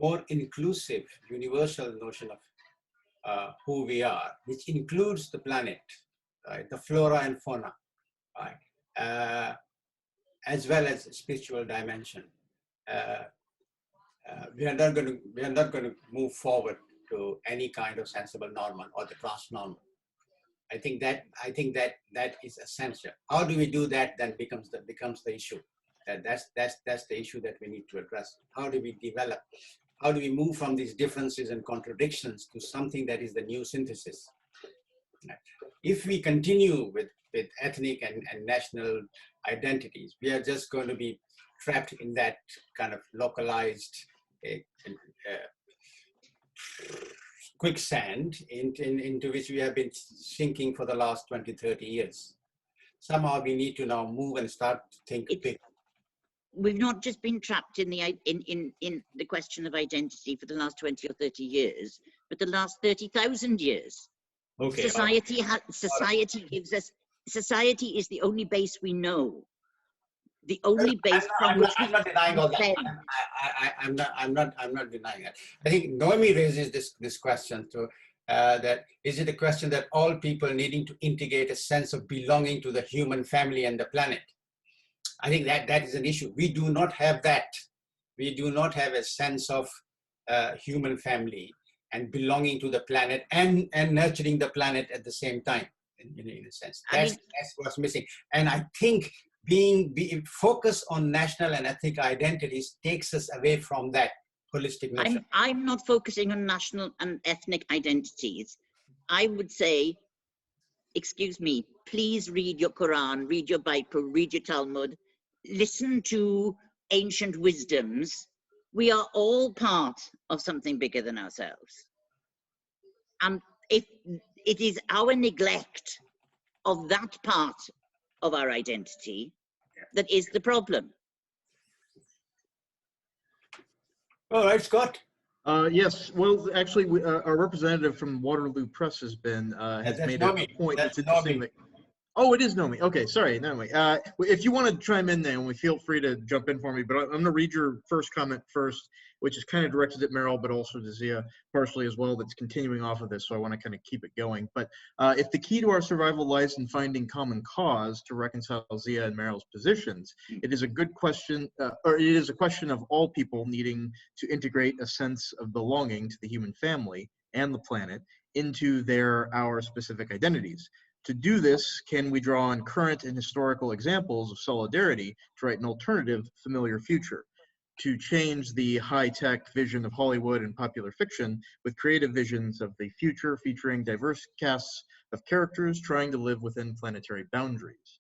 more inclusive, universal notion of who we are, which includes the planet, right, the flora and fauna, right, as well as spiritual dimension, we are not going to move forward to any kind of sensible normal or the trans-normal. I think that is essential. How do we do that? Then becomes the issue. That's the issue that we need to address. How do we develop? How do we move from these differences and contradictions to something that is the new synthesis? If we continue with ethnic and national identities, we are just going to be trapped in that kind of localized quicksand into which we have been sinking for the last 20, 30 years. Somehow we need to now move and start to think big. We've not just been trapped in the question of identity for the last 20 or 30 years, but the last 30,000 years. Okay. Society gives us, society is the only base we know. The only base from which I'm not denying all that. I'm not denying that. I think Noemi raises this question too. That is it a question that all people needing to integrate a sense of belonging to the human family and the planet? I think that is an issue. We do not have that. We do not have a sense of human family and belonging to the planet and nurturing the planet at the same time. In a sense, that's what's missing. And I think being focused on national and ethnic identities takes us away from that holistic notion. I'm not focusing on national and ethnic identities. I would say, excuse me, please read your Quran, read your Bible, read your Talmud, listen to ancient wisdoms. We are all part of something bigger than ourselves. And if it is our neglect of that part of our identity that is the problem. All right, Scott. Yes, well, actually, our representative from Waterloo Press has made a point that's interesting. Oh, it is Nomi. Okay, sorry, Nomi. If you want to chime in there, feel free to jump in for me, but I'm going to read your first comment first, which is kind of directed at Merrill, but also to Zia partially as well, that's continuing off of this, so I want to kind of keep it going. But if the key to our survival lies in finding common cause to reconcile Zia and Merrill's positions, it is a good question, or it is a question of all people needing to integrate a sense of belonging to the human family and the planet into our specific identities. To do this, can we draw on current and historical examples of solidarity to write an alternative, familiar future? To change the high-tech vision of Hollywood and popular fiction with creative visions of the future featuring diverse casts of characters trying to live within planetary boundaries.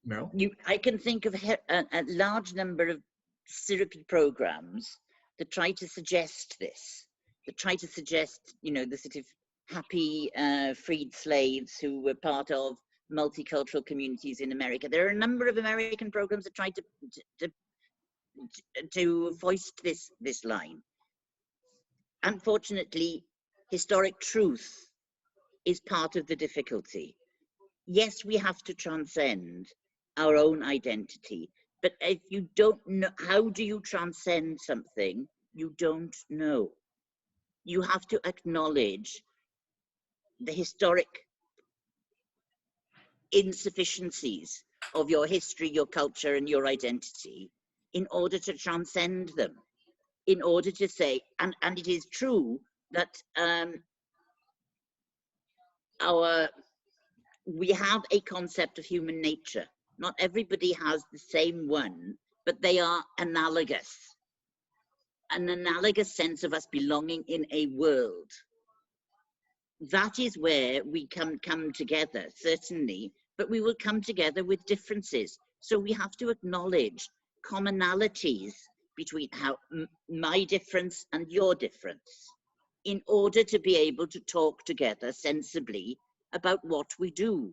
Merrill? I can think of a large number of syrupy programs that try to suggest this, that try to suggest, the sort of happy freed slaves who were part of multicultural communities in America. There are a number of American programs that try to foist this line. Unfortunately, historic truth is part of the difficulty. Yes, we have to transcend our own identity, but if you don't know, how do you transcend something you don't know? You have to acknowledge the historic insufficiencies of your history, your culture, and your identity in order to transcend them, in order to say, and it is true that we have a concept of human nature. Not everybody has the same one, but they are analogous. An analogous sense of us belonging in a world. That is where we come together, certainly, but we will come together with differences. So we have to acknowledge commonalities between my difference and your difference in order to be able to talk together sensibly about what we do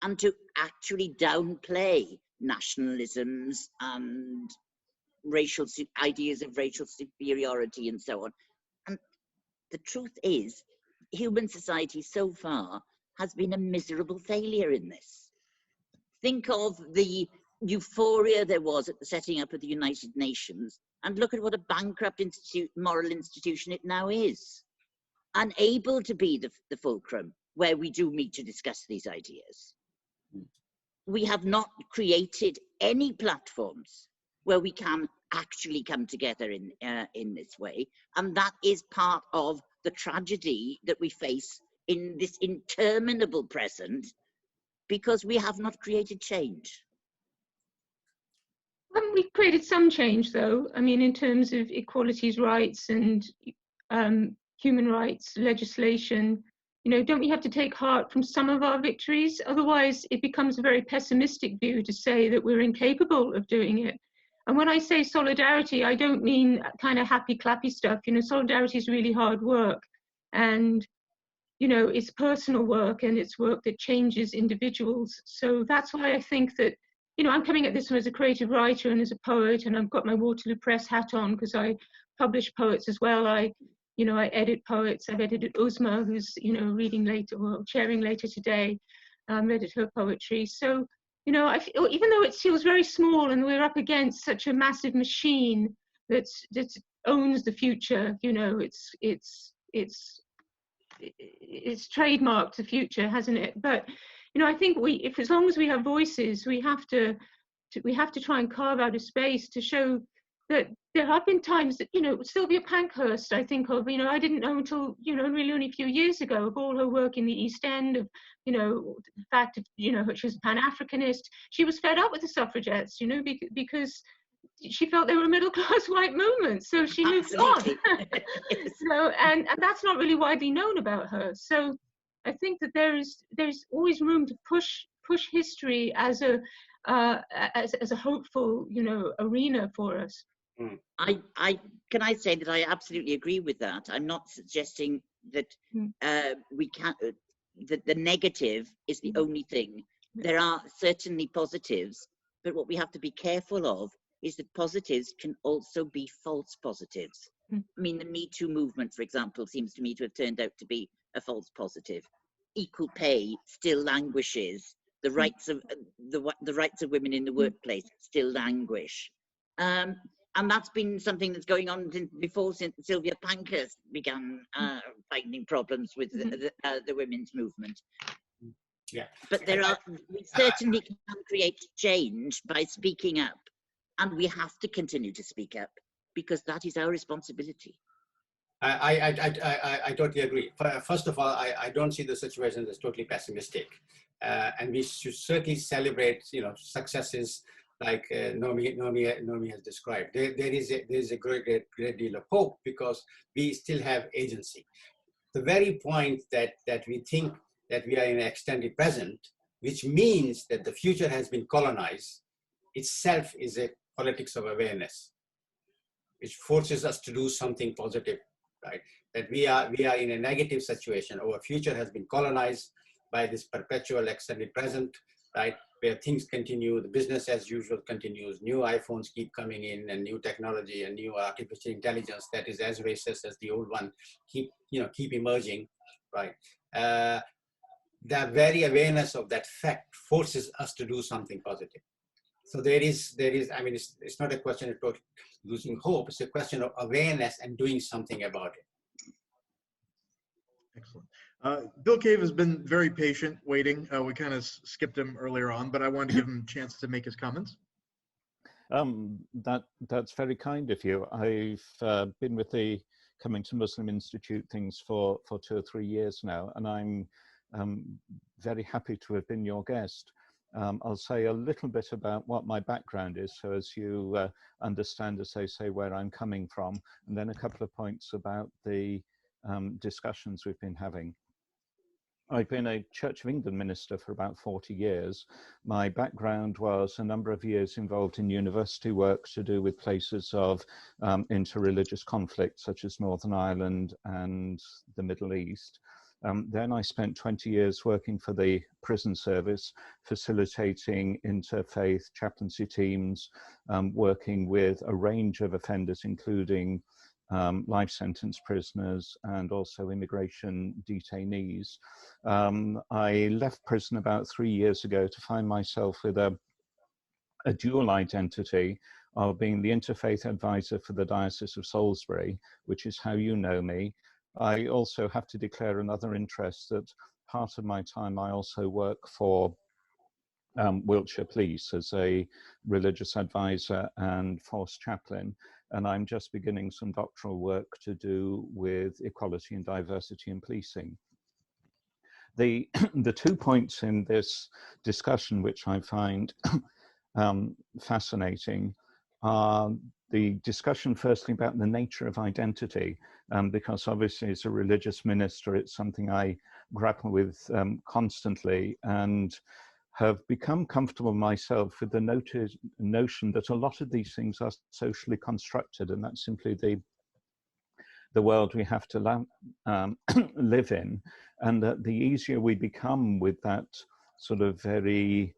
and to actually downplay nationalisms and ideas of racial superiority and so on. And the truth is, human society so far has been a miserable failure in this. Think of the euphoria there was at the setting up of the United Nations, and look at what a bankrupt moral institution it now is. Unable to be the fulcrum where we do meet to discuss these ideas. We have not created any platforms where we can actually come together in this way, and that is part of the tragedy that we face in this interminable present, because we have not created change. We've created some change, though. I mean, in terms of equalities rights and human rights legislation, you know, don't we have to take heart from some of our victories? Otherwise, it becomes a very pessimistic view to say that we're incapable of doing it. And when I say solidarity, I don't mean kind of happy clappy stuff. You know, solidarity is really hard work, and you know, it's personal work, and it's work that changes individuals. So that's why I think that, you know, I'm coming at this one as a creative writer and as a poet, and I've got my Waterloo Press hat on because I publish poets as well. I edit poets. I've edited Uzma, who's, you know, reading later or chairing later today. Edited her poetry. So, you know, I feel, even though it feels very small and we're up against such a massive machine that owns the future, you know, it's trademarked the future, hasn't it? But you know, I think if as long as we have voices, we have to try and carve out a space to show that there have been times that, you know, Sylvia Pankhurst, I think of, you know, I didn't know until, you know, really only a few years ago, of all her work in the East End, of, you know, the fact of, you know, she was a Pan-Africanist. She was fed up with the suffragettes, you know, because she felt they were a middle-class white movement, so she moved on. So, and that's not really widely known about her. So I think that there's always room to push history as a hopeful, you know, arena for us. Can I say that I absolutely agree with that. I'm not suggesting that we can't, that the negative is the only thing. There are certainly positives, but what we have to be careful of is that positives can also be false positives. I mean, the Me Too movement, for example, seems to me to have turned out to be a false positive. Equal pay still languishes. The rights of the rights of women in the workplace still languish. And that's been something that's going on before, since Sylvia Pankhurst began finding problems with the women's movement. Yeah. But we certainly can create change by speaking up, and we have to continue to speak up because that is our responsibility. I totally agree. First of all, I don't see the situation as totally pessimistic, and we should certainly celebrate, you know, successes like Nomi has described. There is a great deal of hope because we still have agency. The very point that we think that we are in an extended present, which means that the future has been colonized, itself is a politics of awareness, which forces us to do something positive, right? That we are in a negative situation. Our future has been colonized by this perpetual extended present, right? Where things continue, the business as usual continues, new iPhones keep coming in, and new technology and new artificial intelligence that is as racist as the old one keep emerging, right? The very awareness of that fact forces us to do something positive. So there is, I mean, it's not a question of losing hope, it's a question of awareness and doing something about it. Excellent. Bill Cave has been very patient waiting. We kind of skipped him earlier on, but I wanted to give him a chance to make his comments. That's very kind of you. I've been with the Coming to Muslim Institute things for 2 or 3 years now, and I'm very happy to have been your guest. I'll say a little bit about what my background is, so as you understand, as they say, where I'm coming from, and then a couple of points about the discussions we've been having. I've been a Church of England minister for about 40 years. My background was a number of years involved in university work to do with places of interreligious conflict, such as Northern Ireland and the Middle East. Then I spent 20 years working for the prison service, facilitating interfaith chaplaincy teams, working with a range of offenders, including life sentence prisoners and also immigration detainees. I left prison about 3 years ago to find myself with a dual identity of being the interfaith advisor for the Diocese of Salisbury, which is how you know me. I also have to declare another interest that part of my time I also work for Wiltshire Police as a religious advisor and force chaplain, and I'm just beginning some doctoral work to do with equality and diversity in policing. The 2 points in this discussion which I find fascinating are the discussion firstly about the nature of identity, because obviously as a religious minister it's something I grapple with constantly, and have become comfortable myself with the notion that a lot of these things are socially constructed, and that's simply the world we have to live in, and that the easier we become with that sort of very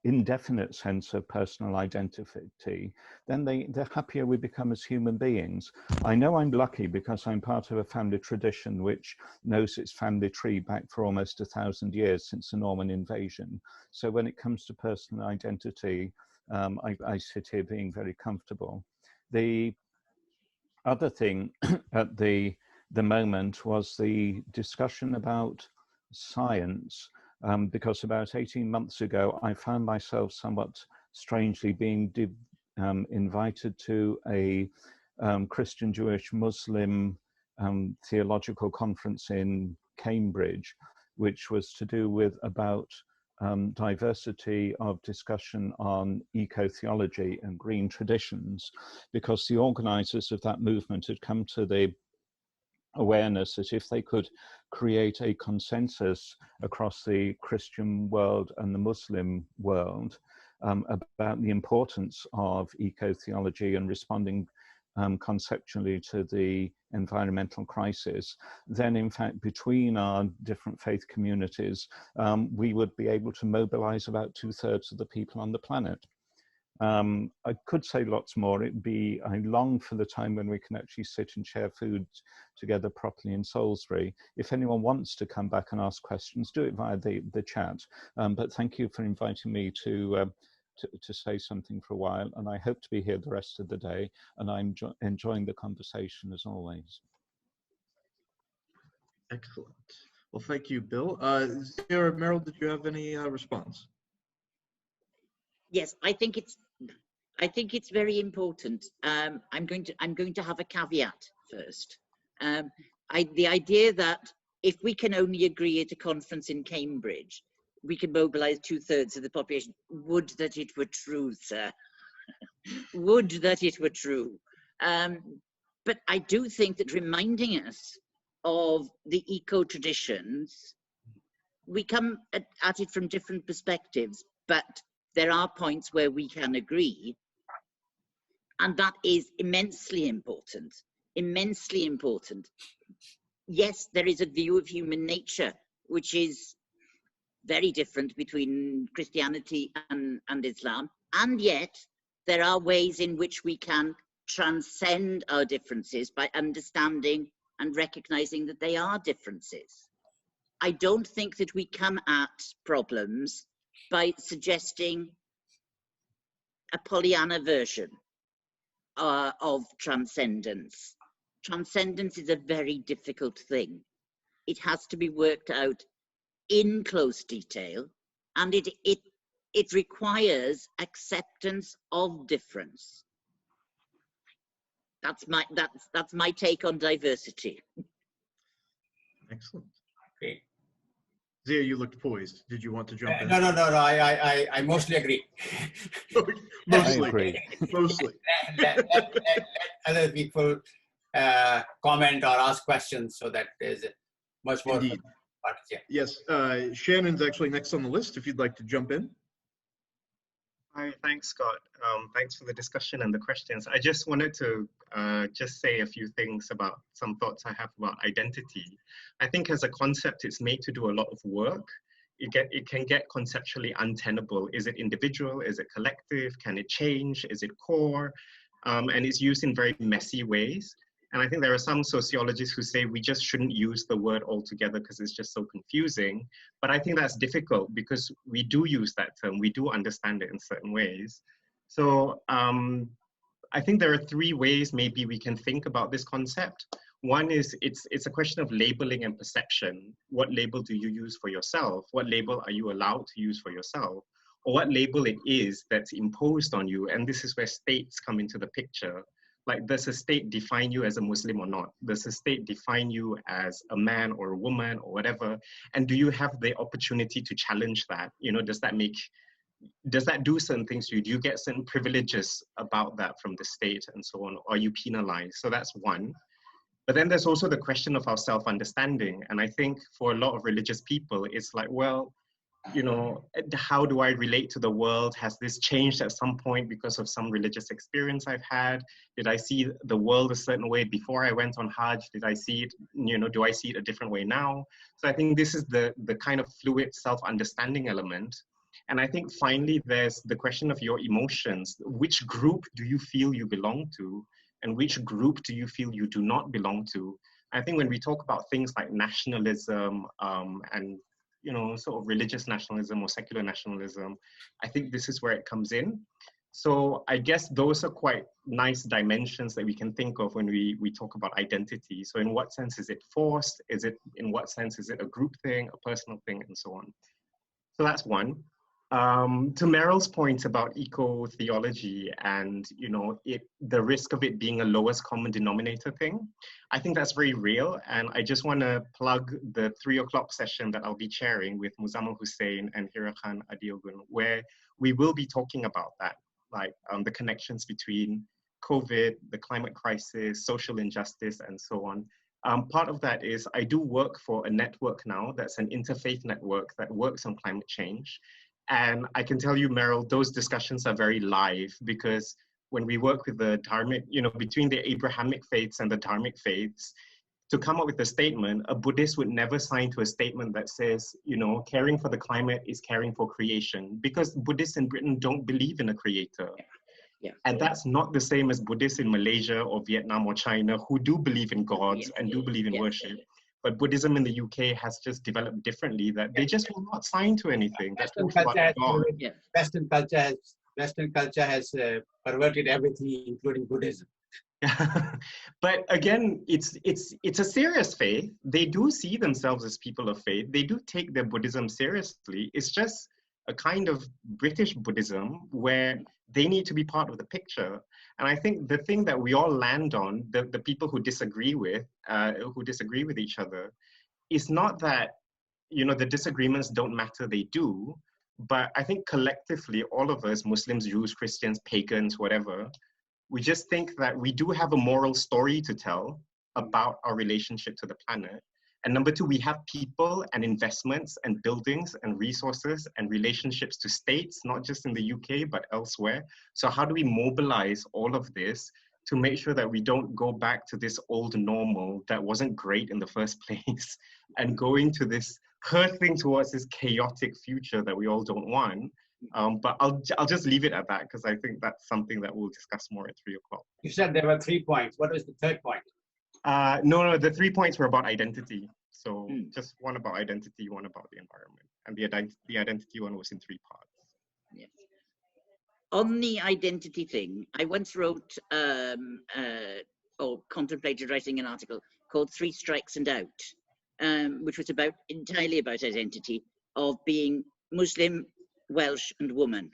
indefinite sense of personal identity, then the happier we become as human beings. I know I'm lucky because I'm part of a family tradition which knows its family tree back for almost 1,000 years since the Norman invasion. So when it comes to personal identity, I sit here being very comfortable. The other thing at the moment was the discussion about science, because about 18 months ago, I found myself somewhat strangely being invited to a Christian, Jewish, Muslim theological conference in Cambridge, which was to do with about diversity of discussion on eco-theology and green traditions, because the organizers of that movement had come to the awareness that if they could create a consensus across the Christian world and the Muslim world about the importance of eco-theology and responding conceptually to the environmental crisis, then in fact between our different faith communities, we would be able to mobilize about 2/3 of the people on the planet. I could say lots more. I long for the time when we can actually sit and share food together properly in Salisbury. If anyone wants to come back and ask questions, do it via the chat. But thank you for inviting me to say something for a while, and I hope to be here the rest of the day, and I'm enjoying the conversation as always. Excellent. Well, thank you, Bill. Sarah, Merrill, did you have any response? Yes, I think it's very important. I'm going to have a caveat first. The idea that if we can only agree at a conference in Cambridge, we can mobilize 2/3 of the population. Would that it were true, sir. Would that it were true. But I do think that reminding us of the eco traditions, we come at it from different perspectives, but there are points where we can agree, and that is immensely important, immensely important. Yes, there is a view of human nature, which is very different between Christianity and Islam, and yet there are ways in which we can transcend our differences by understanding and recognizing that they are differences. I don't think that we come at problems by suggesting a Pollyanna version of transcendence. Transcendence is a very difficult thing. It has to be worked out in close detail, and it requires acceptance of difference. That's my take on diversity. Excellent. Okay. Zia, you looked poised. Did you want to jump in? No. I mostly agree. Mostly. I agree. Mostly. let other people comment or ask questions so that there's much more. Indeed. Yeah. Yes. Shannon's actually next on the list if you'd like to jump in. Hi, thanks, Scott. Thanks for the discussion and the questions. I just wanted to just say a few things about some thoughts I have about identity. I think as a concept, it's made to do a lot of work. It can get conceptually untenable. Is it individual? Is it collective? Can it change? Is it core? And it's used in very messy ways. And I think there are some sociologists who say we just shouldn't use the word altogether because it's just so confusing. But I think that's difficult because we do use that term. We do understand it in certain ways. So I think there are three ways maybe we can think about this concept. One is it's a question of labeling and perception. What label do you use for yourself? What label are you allowed to use for yourself? Or what label it is that's imposed on you? And this is where states come into the picture. Like, does a state define you as a Muslim or not? Does a state define you as a man or a woman or whatever? And do you have the opportunity to challenge that? You know, does that do certain things to you? Do you get certain privileges about that from the state and so on? Or are you penalized? So that's one. But then there's also the question of our self-understanding. And I think for a lot of religious people, it's like, well, you know, how do I relate to the world? Has this changed at some point because of some religious experience I've had? Did I see the world a certain way before I went on Hajj? Did I see it, you know, do I see it a different way now? So I think this is the kind of fluid self-understanding element. And I think finally, there's the question of your emotions. Which group do you feel you belong to? And which group do you feel you do not belong to? I think when we talk about things like nationalism and, you know, sort of religious nationalism or secular nationalism, I think this is where it comes in. So I guess those are quite nice dimensions that we can think of when we talk about identity. So in what sense is it forced? In what sense is it a group thing, a personal thing, and so on? So that's one. To Merrill's point about eco-theology and, you know, the risk of it being a lowest common denominator thing, I think that's very real. And I just want to plug the 3 o'clock session that I'll be chairing with Muzammil Hussain and Hirakhan Adiogun, where we will be talking about that, like the connections between COVID, the climate crisis, social injustice, and so on. Part of that is I do work for a network now that's an interfaith network that works on climate change. And I can tell you, Merryl, those discussions are very live because when we work with the Dharmic, you know, between the Abrahamic faiths and the Dharmic faiths, to come up with a statement, a Buddhist would never sign to a statement that says, you know, caring for the climate is caring for creation, because Buddhists in Britain don't believe in a creator. Yeah. And that's not the same as Buddhists in Malaysia or Vietnam or China who do believe in gods and do believe in worship. But Buddhism in the UK has just developed differently, that they just will not sign to anything. Western culture has perverted everything, including Buddhism. But again, it's a serious faith. They do see themselves as people of faith. They do take their Buddhism seriously. It's just a kind of British Buddhism where they need to be part of the picture. And I think the thing that we all land on, the people who disagree with each other, is not that, you know, the disagreements don't matter, they do. But I think collectively, all of us, Muslims, Jews, Christians, pagans, whatever, we just think that we do have a moral story to tell about our relationship to the planet. And number two, we have people and investments and buildings and resources and relationships to states, not just in the UK, but elsewhere. So how do we mobilize all of this to make sure that we don't go back to this old normal that wasn't great in the first place and go into this hurtling towards this chaotic future that we all don't want? But I'll just leave it at that because I think that's something that we'll discuss more at 3 o'clock. You said there were 3 points. What was the third point? No, the 3 points were about identity. So just one about identity, one about the environment. And the identity one was in 3 parts. Yes. On the identity thing, I once wrote or contemplated writing an article called 3 Strikes and Out, which was entirely about identity of being Muslim, Welsh and woman.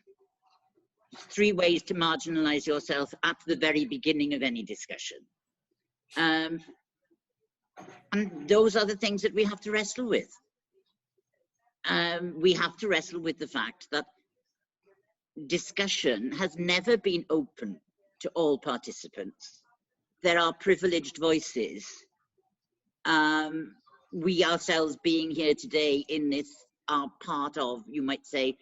3 ways to marginalize yourself at the very beginning of any discussion. And those are the things that we have to wrestle with. We have to wrestle with the fact that discussion has never been open to all participants. There are privileged voices. We ourselves being here today in this are part of, you might say,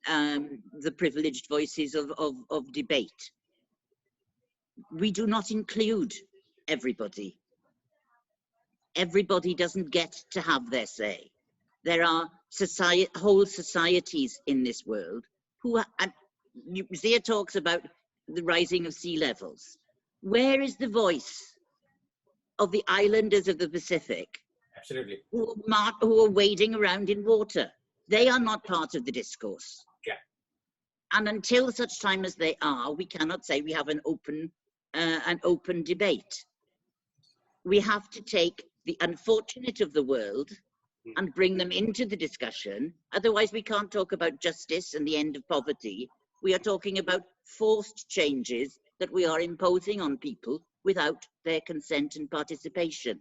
the privileged voices of debate. We do not include everybody. Everybody doesn't get to have their say. There are whole societies in this world who are, and Zia talks about the rising of sea levels. Where is the voice of the islanders of the Pacific? Absolutely. Who are wading around in water? They are not part of the discourse. Yeah. And until such time as they are, we cannot say we have an open debate. We have to take the unfortunate of the world and bring them into the discussion. Otherwise, we can't talk about justice and the end of poverty. We are talking about forced changes that we are imposing on people without their consent and participation.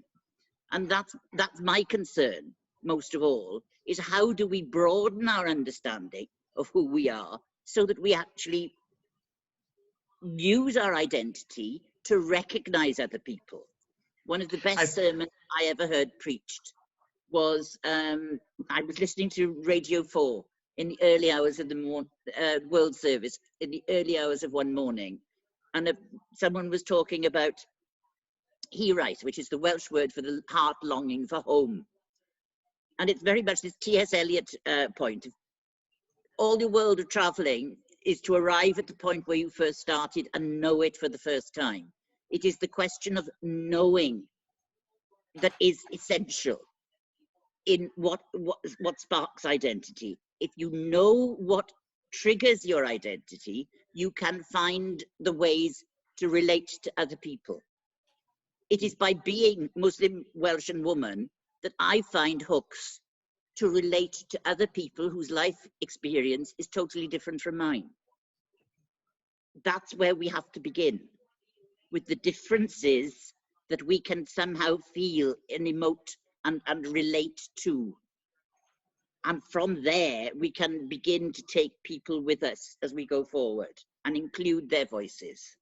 And that's my concern, most of all, is how do we broaden our understanding of who we are so that we actually use our identity to recognize other people. One of the best sermons I ever heard preached was, I was listening to Radio 4 in the early hours of the World Service, in the early hours of one morning. And someone was talking about hyrite, which is the Welsh word for the heart longing for home. And it's very much this T.S. Eliot point. All the world of traveling is to arrive at the point where you first started and know it for the first time. It is the question of knowing that is essential in what sparks identity. If you know what triggers your identity, you can find the ways to relate to other people. It is by being Muslim, Welsh and woman that I find hooks to relate to other people whose life experience is totally different from mine. That's where we have to begin, with the differences that we can somehow feel and emote and relate to. And from there, we can begin to take people with us as we go forward and include their voices.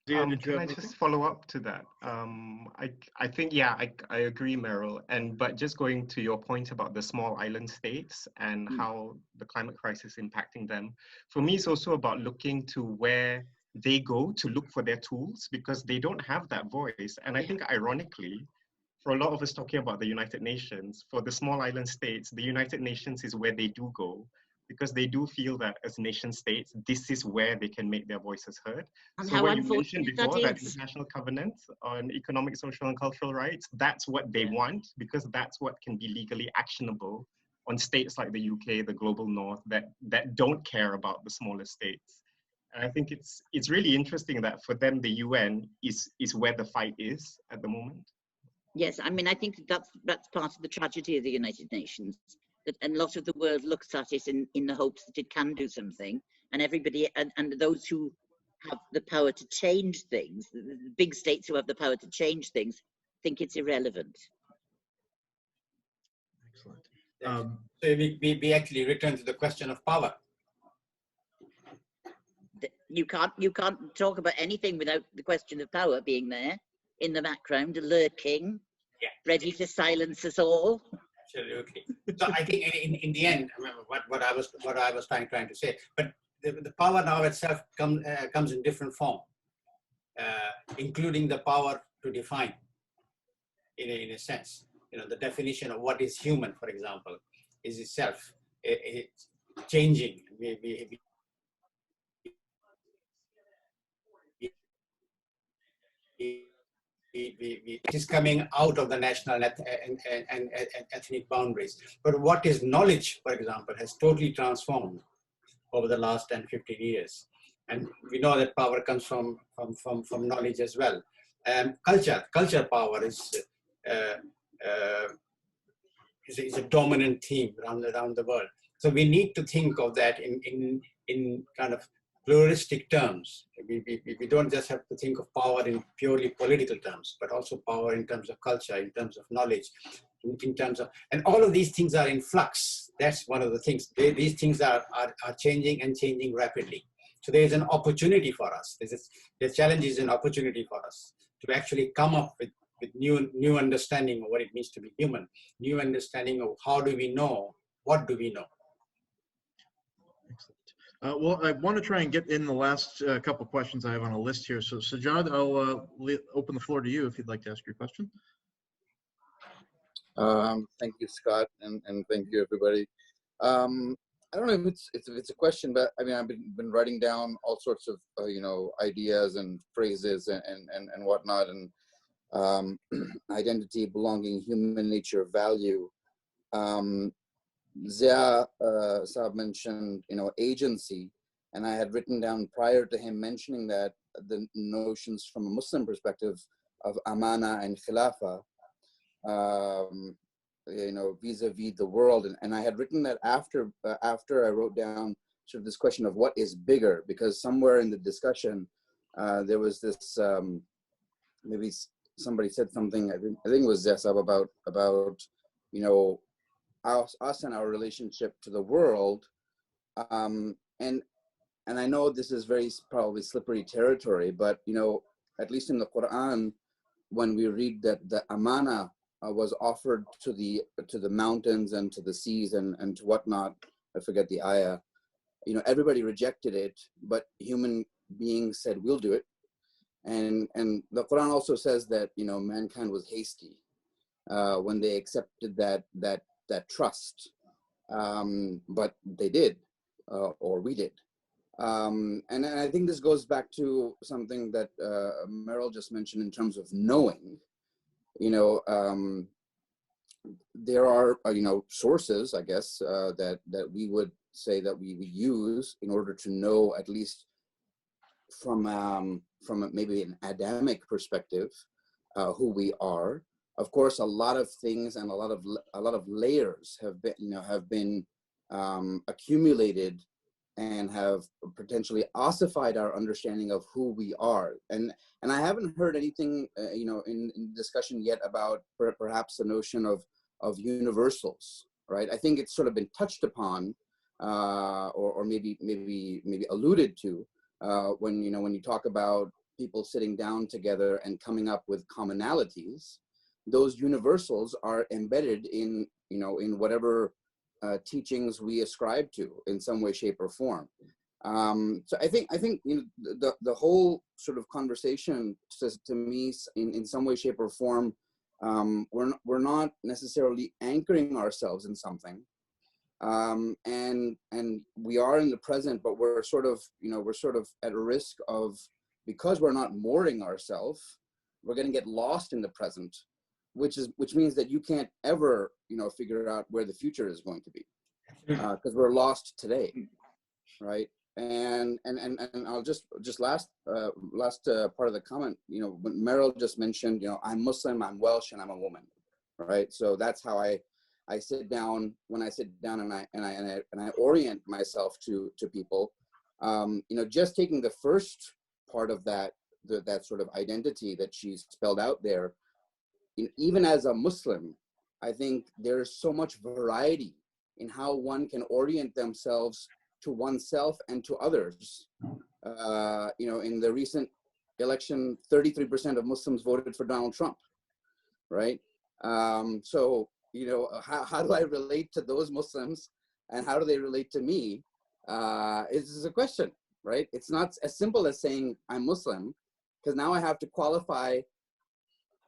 Can I just follow up to that? I think, yeah, I agree, Merryl. But just going to your point about the small island states and how the climate crisis is impacting them, for me, it's also about looking to where they go to look for their tools, because they don't have that voice. And I think, ironically, for a lot of us talking about the United Nations, for the small island states, the United Nations is where they do go, because they do feel that as nation states, this is where they can make their voices heard. And so what you mentioned before, that international covenant on economic, social, and cultural rights, that's what they want, because that's what can be legally actionable on states like the UK, the global north, that don't care about the smaller states. And I think it's really interesting that for them, the UN is where the fight is at the moment. Yes, I mean, I think that's part of the tragedy of the United Nations. That a lot of the world looks at it in the hopes that it can do something, and everybody and those who have the power to change things, the big states who have the power to change things, think it's irrelevant. Excellent. So we actually return to the question of power. You can't talk about anything without the question of power being there in the background, lurking, ready to silence us all. Absolutely. So I think in the end, I remember what I was trying to say. But the power now itself comes in different form, including the power to define. In a sense, the definition of what is human, for example, is itself it's changing. It is coming out of the national and ethnic boundaries. But what is knowledge, for example, has totally transformed over the last 10, 15 years. And we know that power comes from knowledge as well. Culture power is a dominant theme around the world. So we need to think of that in kind of pluralistic terms. We don't just have to think of power in purely political terms, but also power in terms of culture, in terms of knowledge, in terms of, and all of these things are in flux. That's one of the things. These things are changing and changing rapidly. So there's an opportunity for us. The challenge is an opportunity for us to actually come up with new understanding of what it means to be human, new understanding of how do we know what do we know? Excellent. Well, I want to try and get in the last couple questions I have on a list here. So Sajjad, I'll open the floor to you if you'd like to ask your question. Thank you, Scott, and thank you, everybody. I don't know if it's a question, but I mean, I've been writing down all sorts of ideas and phrases and whatnot, and identity, belonging, human nature, value. Zia Saab mentioned agency, and I had written down prior to him mentioning that the notions from a Muslim perspective of amana and khilafa. Vis-a-vis the world, and I had written that after I wrote down sort of this question of what is bigger, because somewhere in the discussion there was this maybe somebody said something, I think it was Zesab, about us and our relationship to the world, and I know this is very probably slippery territory, but at least in the Quran, when we read that the amana was offered to the mountains and to the seas and to whatnot, I forget the ayah, everybody rejected it, but human beings said, we'll do it. And the Quran also says that mankind was hasty when they accepted that trust, but they did, or we did. And I think this goes back to something that Merryl just mentioned in terms of knowing. There are sources, I guess, that we would say that we use in order to know, at least from maybe an Adamic perspective, who we are. Of course, a lot of things and a lot of layers have been accumulated and have potentially ossified our understanding of who we are. And I haven't heard anything, in discussion yet about perhaps the notion of universals, right? I think it's sort of been touched upon, or maybe alluded to, when you talk about people sitting down together and coming up with commonalities. Those universals are embedded in whatever teachings we ascribe to in some way, shape, or form. So I think the whole sort of conversation says to me, in some way, shape, or form, we're not necessarily anchoring ourselves in something, and we are in the present, but we're sort of at risk of, because we're not mooring ourselves, we're going to get lost in the present, which means that you can't ever figure out where the future is going to be, because we're lost today, right? And I'll just last part of the comment, when Merryl just mentioned, I'm Muslim, I'm Welsh, and I'm a woman, right? So that's how I sit down. When I sit down and I orient myself to people, just taking the first part of that sort of identity that she's spelled out there. Even as a Muslim, I think there's so much variety in how one can orient themselves to oneself and to others. In the recent election, 33% of Muslims voted for Donald Trump, right? So, how do I relate to those Muslims, and how do they relate to me? Is a question, right? It's not as simple as saying I'm Muslim, because now I have to qualify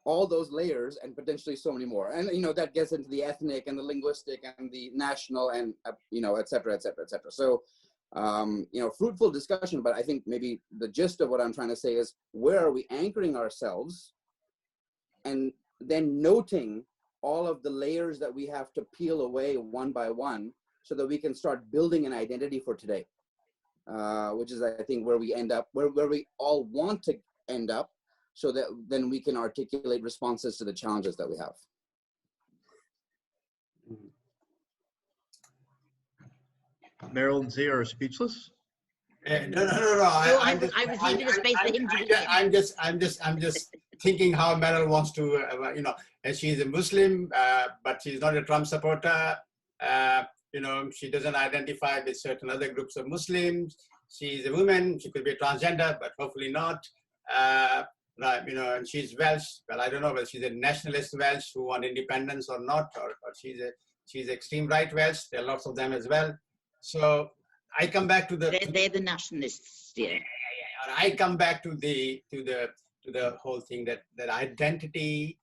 all those layers and potentially so many more. And, that gets into the ethnic and the linguistic and the national and, et cetera, et cetera, et cetera. So, fruitful discussion, but I think maybe the gist of what I'm trying to say is, where are we anchoring ourselves? And then noting all of the layers that we have to peel away one by one so that we can start building an identity for today, which is, I think, where we end up, where we all want to end up, so that then we can articulate responses to the challenges that we have. Merryl and Zia are speechless. No. I'm just thinking how Merryl wants to, and she's a Muslim, but she's not a Trump supporter. She doesn't identify with certain other groups of Muslims. She's a woman. She could be a transgender, but hopefully not. And she's Welsh. Well, I don't know whether she's a nationalist Welsh who want independence or not, or She's extreme right Welsh. There are lots of them as well. So I come back to the. They're the nationalists, yeah. I come back to the whole thing that identity,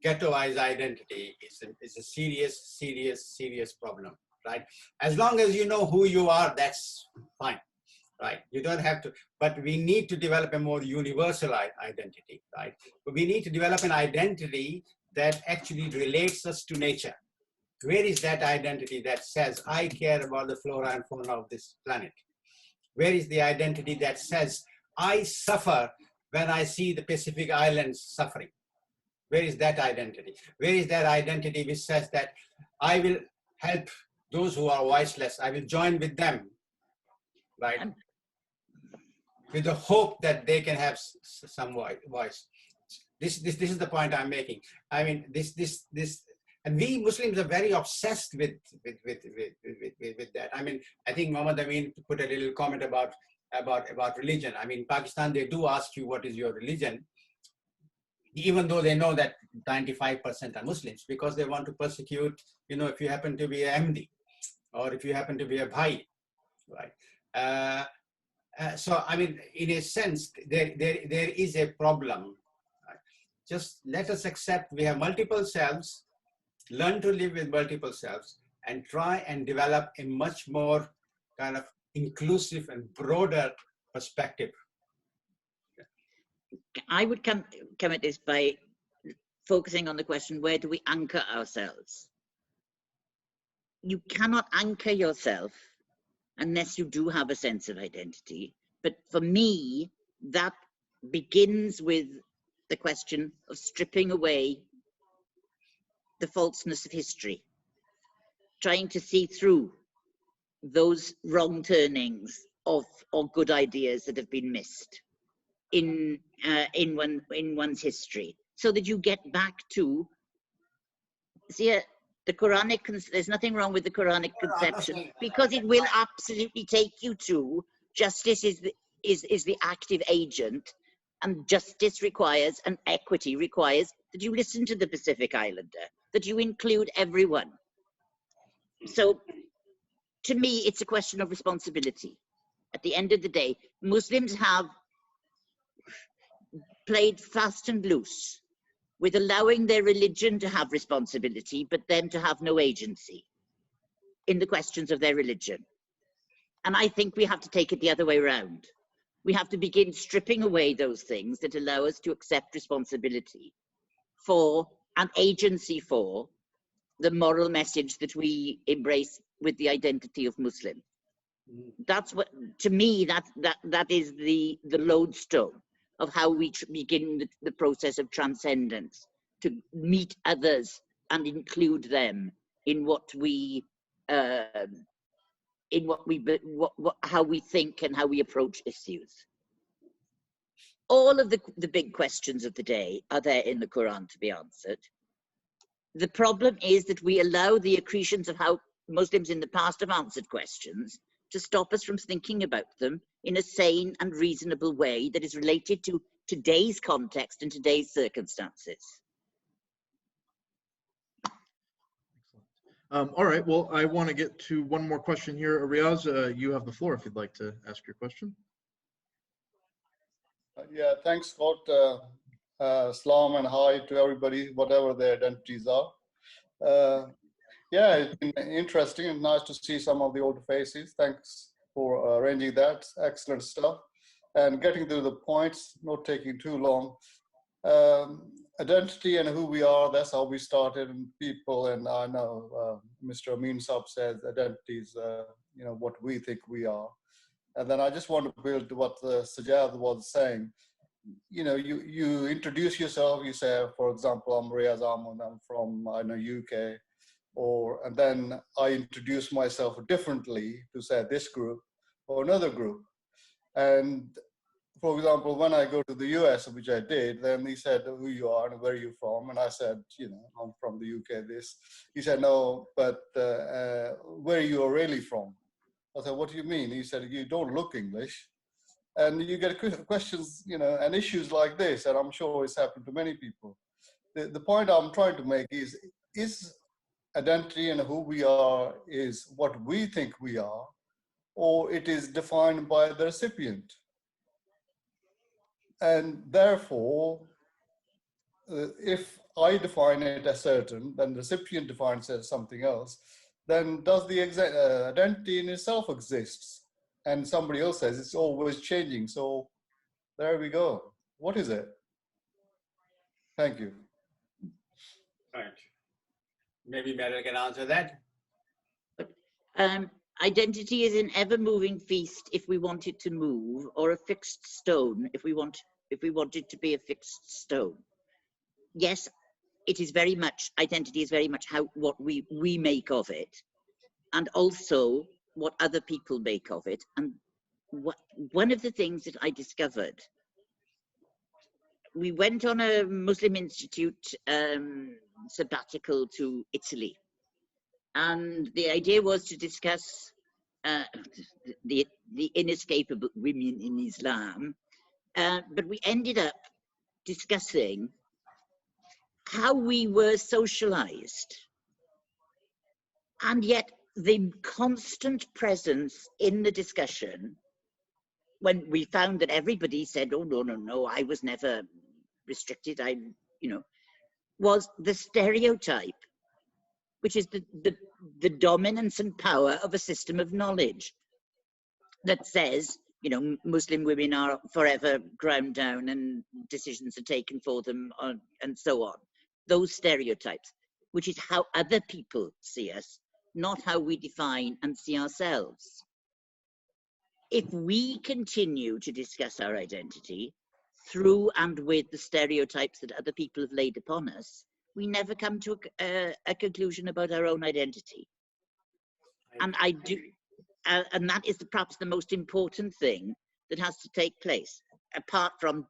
ghettoized identity, is a serious problem, right? As long as you know who you are, that's fine, right? You don't have to, but we need to develop a more universal identity, right? But we need to develop an identity that actually relates us to nature. Where is that identity that says, I care about the flora and fauna of this planet? Where is the identity that says, I suffer when I see the Pacific Islands suffering? Where is that identity? Where is that identity which says that I will help those who are voiceless, I will join with them, right? With the hope that they can have some voice. This is the point I'm making. I mean, and we Muslims are very obsessed with that. I mean, I think Muhammad Amin put a little comment about religion. I mean, Pakistan, they do ask you what is your religion, even though they know that 95% are Muslims, because they want to persecute, you know, if you happen to be a MD or if you happen to be a Bhai, right? So, I mean, in a sense, there is a problem. Right? Just let us accept we have multiple selves, learn to live with multiple selves, and try and develop a much more kind of inclusive and broader perspective. I would come at this by focusing on the question, where do we anchor ourselves? You cannot anchor yourself unless you do have a sense of identity. But for me, that begins with the question of stripping away the falseness of history, trying to see through those wrong turnings or good ideas that have been missed in one's history, so that you get back to, see, the Quranic, there's nothing wrong with the Quranic conception, because it will absolutely take you to justice is the active agent, and justice requires, and equity requires, that you listen to the Pacific Islander, that you include everyone. So to me, it's a question of responsibility. At the end of the day, Muslims have played fast and loose with allowing their religion to have responsibility, but them to have no agency in the questions of their religion. And I think we have to take it the other way around. We have to begin stripping away those things that allow us to accept responsibility for and agency for the moral message that we embrace with the identity of Muslim. That's what, to me, that is the lodestone of how we begin the process of transcendence, to meet others and include them in how we think and how we approach issues. All of the big questions of the day are there in the Quran to be answered. The problem is that we allow the accretions of how Muslims in the past have answered questions to stop us from thinking about them in a sane and reasonable way that is related to today's context and today's circumstances. All right, well, I want to get to one more question here. Riaz, you have the floor if you'd like to ask your question. Yeah, thanks, Scott. Salam and hi to everybody, whatever their identities are. Yeah, it's been interesting and nice to see some of the older faces. Thanks for arranging that. Excellent stuff. And getting to the points, not taking too long. Identity and who we are, that's how we started, and people, and I know Mr. Amin Saab says identity is you know, what we think we are. And then I just want to build what Sajjad was saying. You know, you introduce yourself, you say, for example, I'm Riaz Ahmed, I'm from, I know, UK, and then I introduce myself differently to say this group or another group. And for example, when I go to the US, which I did, then he said, who you are and where are you from? And I said, you know, I'm from the UK, this. He said, no, but where are you really from? I said, what do you mean? He said, you don't look English. And you get questions, you know, and issues like this, and I'm sure it's happened to many people. The point I'm trying to make is identity and who we are is what we think we are, or it is defined by the recipient. And therefore, if I define it as certain, then the recipient defines it as something else, then does the identity in itself exists? And somebody else says it's always changing. So there we go. What is it? Thank you. Right. Maybe Merryl can answer that. Identity is an ever-moving feast if we want it to move, or a fixed stone if we want it to be a fixed stone. Yes, it is very much, identity is very much what we make of it, and also what other people make of it. And one of the things that I discovered, we went on a Muslim Institute sabbatical to Italy, and the idea was to discuss the inescapable women in Islam, but we ended up discussing how we were socialized, and yet the constant presence in the discussion, when we found that everybody said, oh, no, I was never restricted, was the stereotype, which is the dominance and power of a system of knowledge that says, Muslim women are forever ground down and decisions are taken for them, and so on. Those stereotypes, which is how other people see us, not how we define and see ourselves. If we continue to discuss our identity through and with the stereotypes that other people have laid upon us, we never come to a conclusion about our own identity. And and that is perhaps the most important thing that has to take place, apart from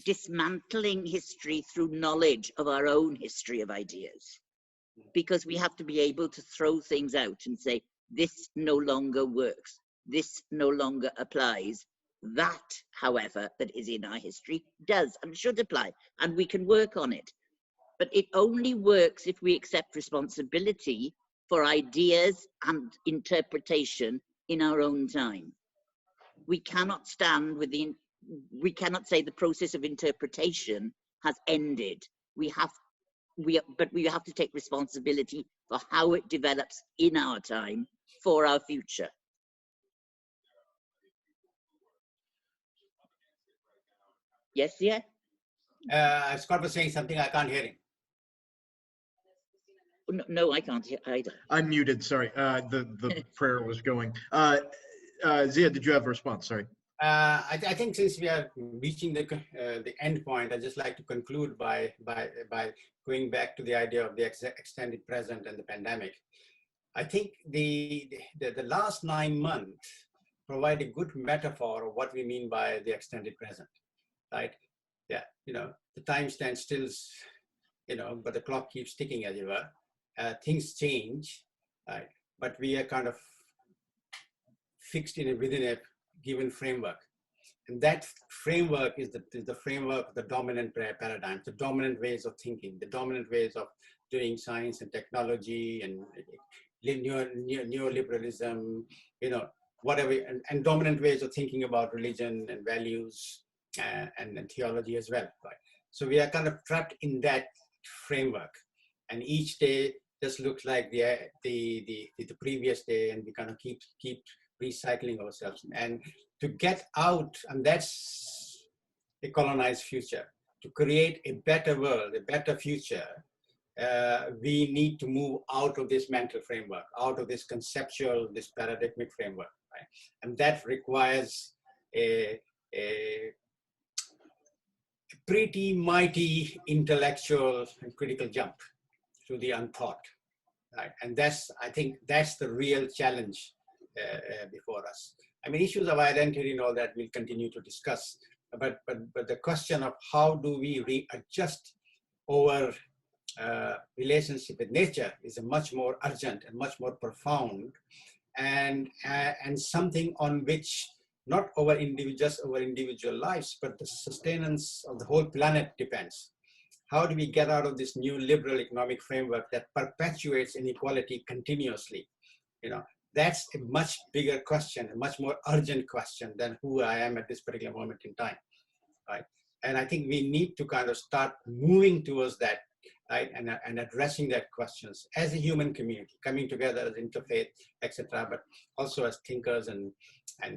dismantling history through knowledge of our own history of ideas. Because we have to be able to throw things out and say, this no longer works, this no longer applies. That, however, that is in our history does and should apply, and we can work on it. But it only works if we accept responsibility for ideas and interpretation in our own time. We cannot stand with we cannot say the process of interpretation has ended. But we have to take responsibility for how it develops in our time for our future. Yes, yeah? Scott was saying something, I can't hear him. No, I can't hear either. I'm muted, sorry. The prayer was going. Zia, did you have a response? Sorry. I think since we are reaching the end point, I'd just like to conclude by going back to the idea of the extended present and the pandemic. I think the last 9 months provide a good metaphor of what we mean by the extended present, right? Yeah, the time stands still, but the clock keeps ticking, as it were. Things change, right? But we are kind of fixed within a given framework. And that framework is the framework, the dominant paradigm, the dominant ways of thinking, the dominant ways of doing science and technology and neoliberalism, whatever, and dominant ways of thinking about religion and values and theology as well, right? So we are kind of trapped in that framework, and each day just looks like the previous day, and we kind of keep recycling ourselves. And to get out, and that's a colonized future, to create a better world, a better future, we need to move out of this mental framework, out of this conceptual, this paradigmic framework, right? And that requires a pretty mighty intellectual and critical jump to the unthought, right? And I think that's the real challenge before us. I mean, issues of identity and all that we'll continue to discuss, but the question of how do we readjust our relationship with nature is a much more urgent and much more profound, and something on which not just our individual lives, but the sustenance of the whole planet depends. how do we get out of this new liberal economic framework that perpetuates inequality continuously? You know, that's a much bigger question, a much more urgent question than who I am at this particular moment in time, right? And I think we need to kind of start moving towards that, right? And addressing that questions as a human community, coming together as interfaith, etc., but also as thinkers and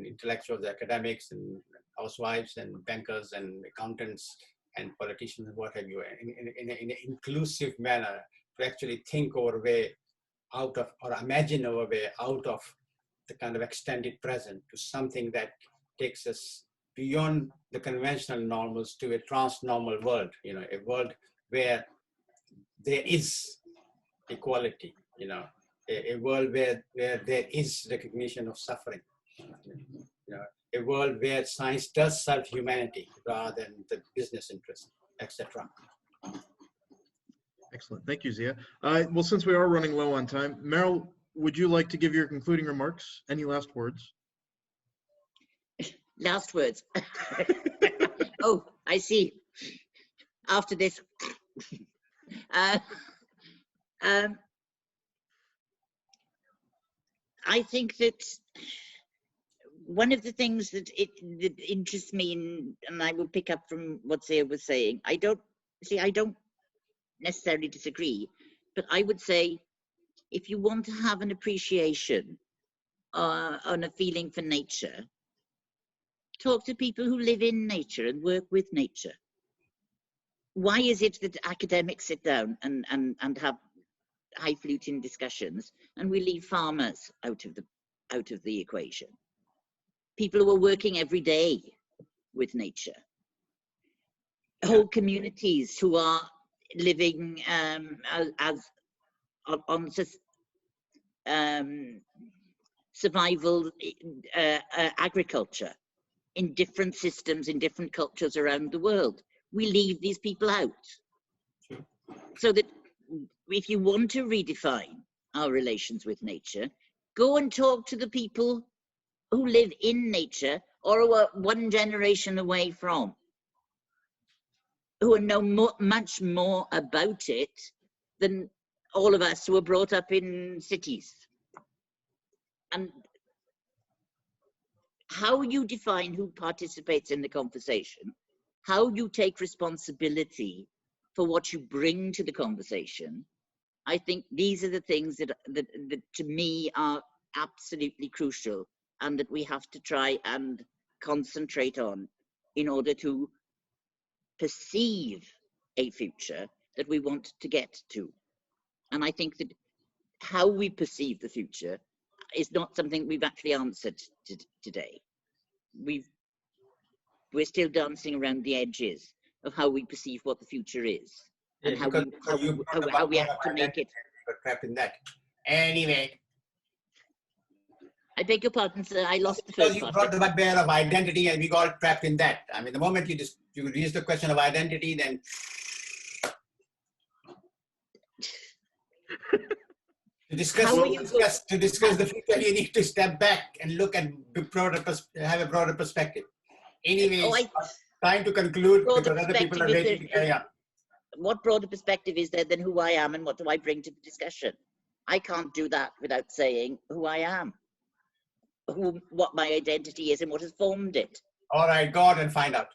intellectuals, academics, and housewives, and bankers, and accountants, and politicians, and what have you, in an inclusive manner, to actually think our way out of, or imagine our way out of the kind of extended present to something that takes us beyond the conventional normals to a trans-normal world, you know, a world where there is equality, you know, a world where there is recognition of suffering, you know, a world where science does serve humanity rather than the business interest, etc. Excellent. Thank you, Zia. Well, since we are running low on time, Merryl, would you like to give your concluding remarks? Any last words? Last words. Oh, I see. After this. I think that one of the things that interests me, and I will pick up from what Zia was saying, I don't necessarily disagree, but I would say if you want to have an appreciation and a feeling for nature, talk to people who live in nature and work with nature. Why is it that academics sit down and have highfalutin discussions and we leave farmers out of the equation? People who are working every day with nature, whole communities who are living on survival agriculture in different systems, in different cultures around the world. We leave these people out. So that if you want to redefine our relations with nature, go and talk to the people who live in nature or who are one generation away from, who know much more about it than all of us who are brought up in cities. And how you define who participates in the conversation, how you take responsibility for what you bring to the conversation, I think these are the things that to me are absolutely crucial and that we have to try and concentrate on in order to perceive a future that we want to get to. And I think that how we perceive the future is not something we've actually answered today. We're still dancing around the edges of how we perceive what the future is, and how we have to make it. Trapped in that. Anyway. I beg your pardon, sir. I lost the first part. You brought the bugbear of identity, and we got trapped in that. I mean, the moment you raise the question of identity, then to discuss the future, you need to step back and look at have a broader perspective. Anyways, time to conclude because other people are waiting to carry on. What broader perspective is there than who I am and what do I bring to the discussion? I can't do that without saying who I am, what my identity is and what has formed it. All right, go out and find out.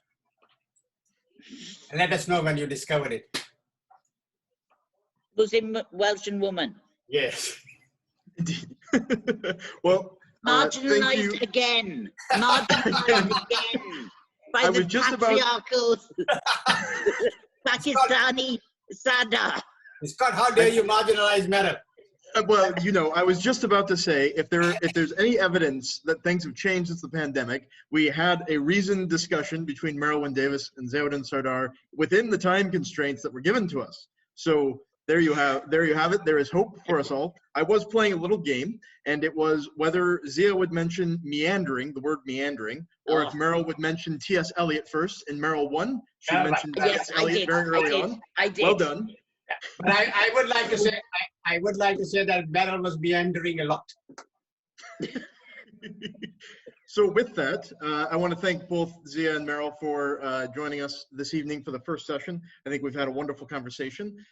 And let us know when you discovered it. Was it Welsh woman? Yes. Indeed. Well, marginalized again. Marginalized again. By the patriarchal Pakistani Sardar. Scott, how dare you marginalize Merryl? Well, you know, I was just about to say, if there's any evidence that things have changed since the pandemic, we had a reasoned discussion between Merryl Davies and Ziauddin Sardar within the time constraints that were given to us. So there you have it. There is hope for us all. I was playing a little game, and it was whether Zia would mention meandering, the word meandering, or if Merryl would mention T.S. Eliot first. And Merryl won. She mentioned T.S. Eliot very early on. I did. Well done. But I would like to say that Merryl was meandering a lot. So with that, I want to thank both Zia and Merryl for joining us this evening for the first session. I think we've had a wonderful conversation.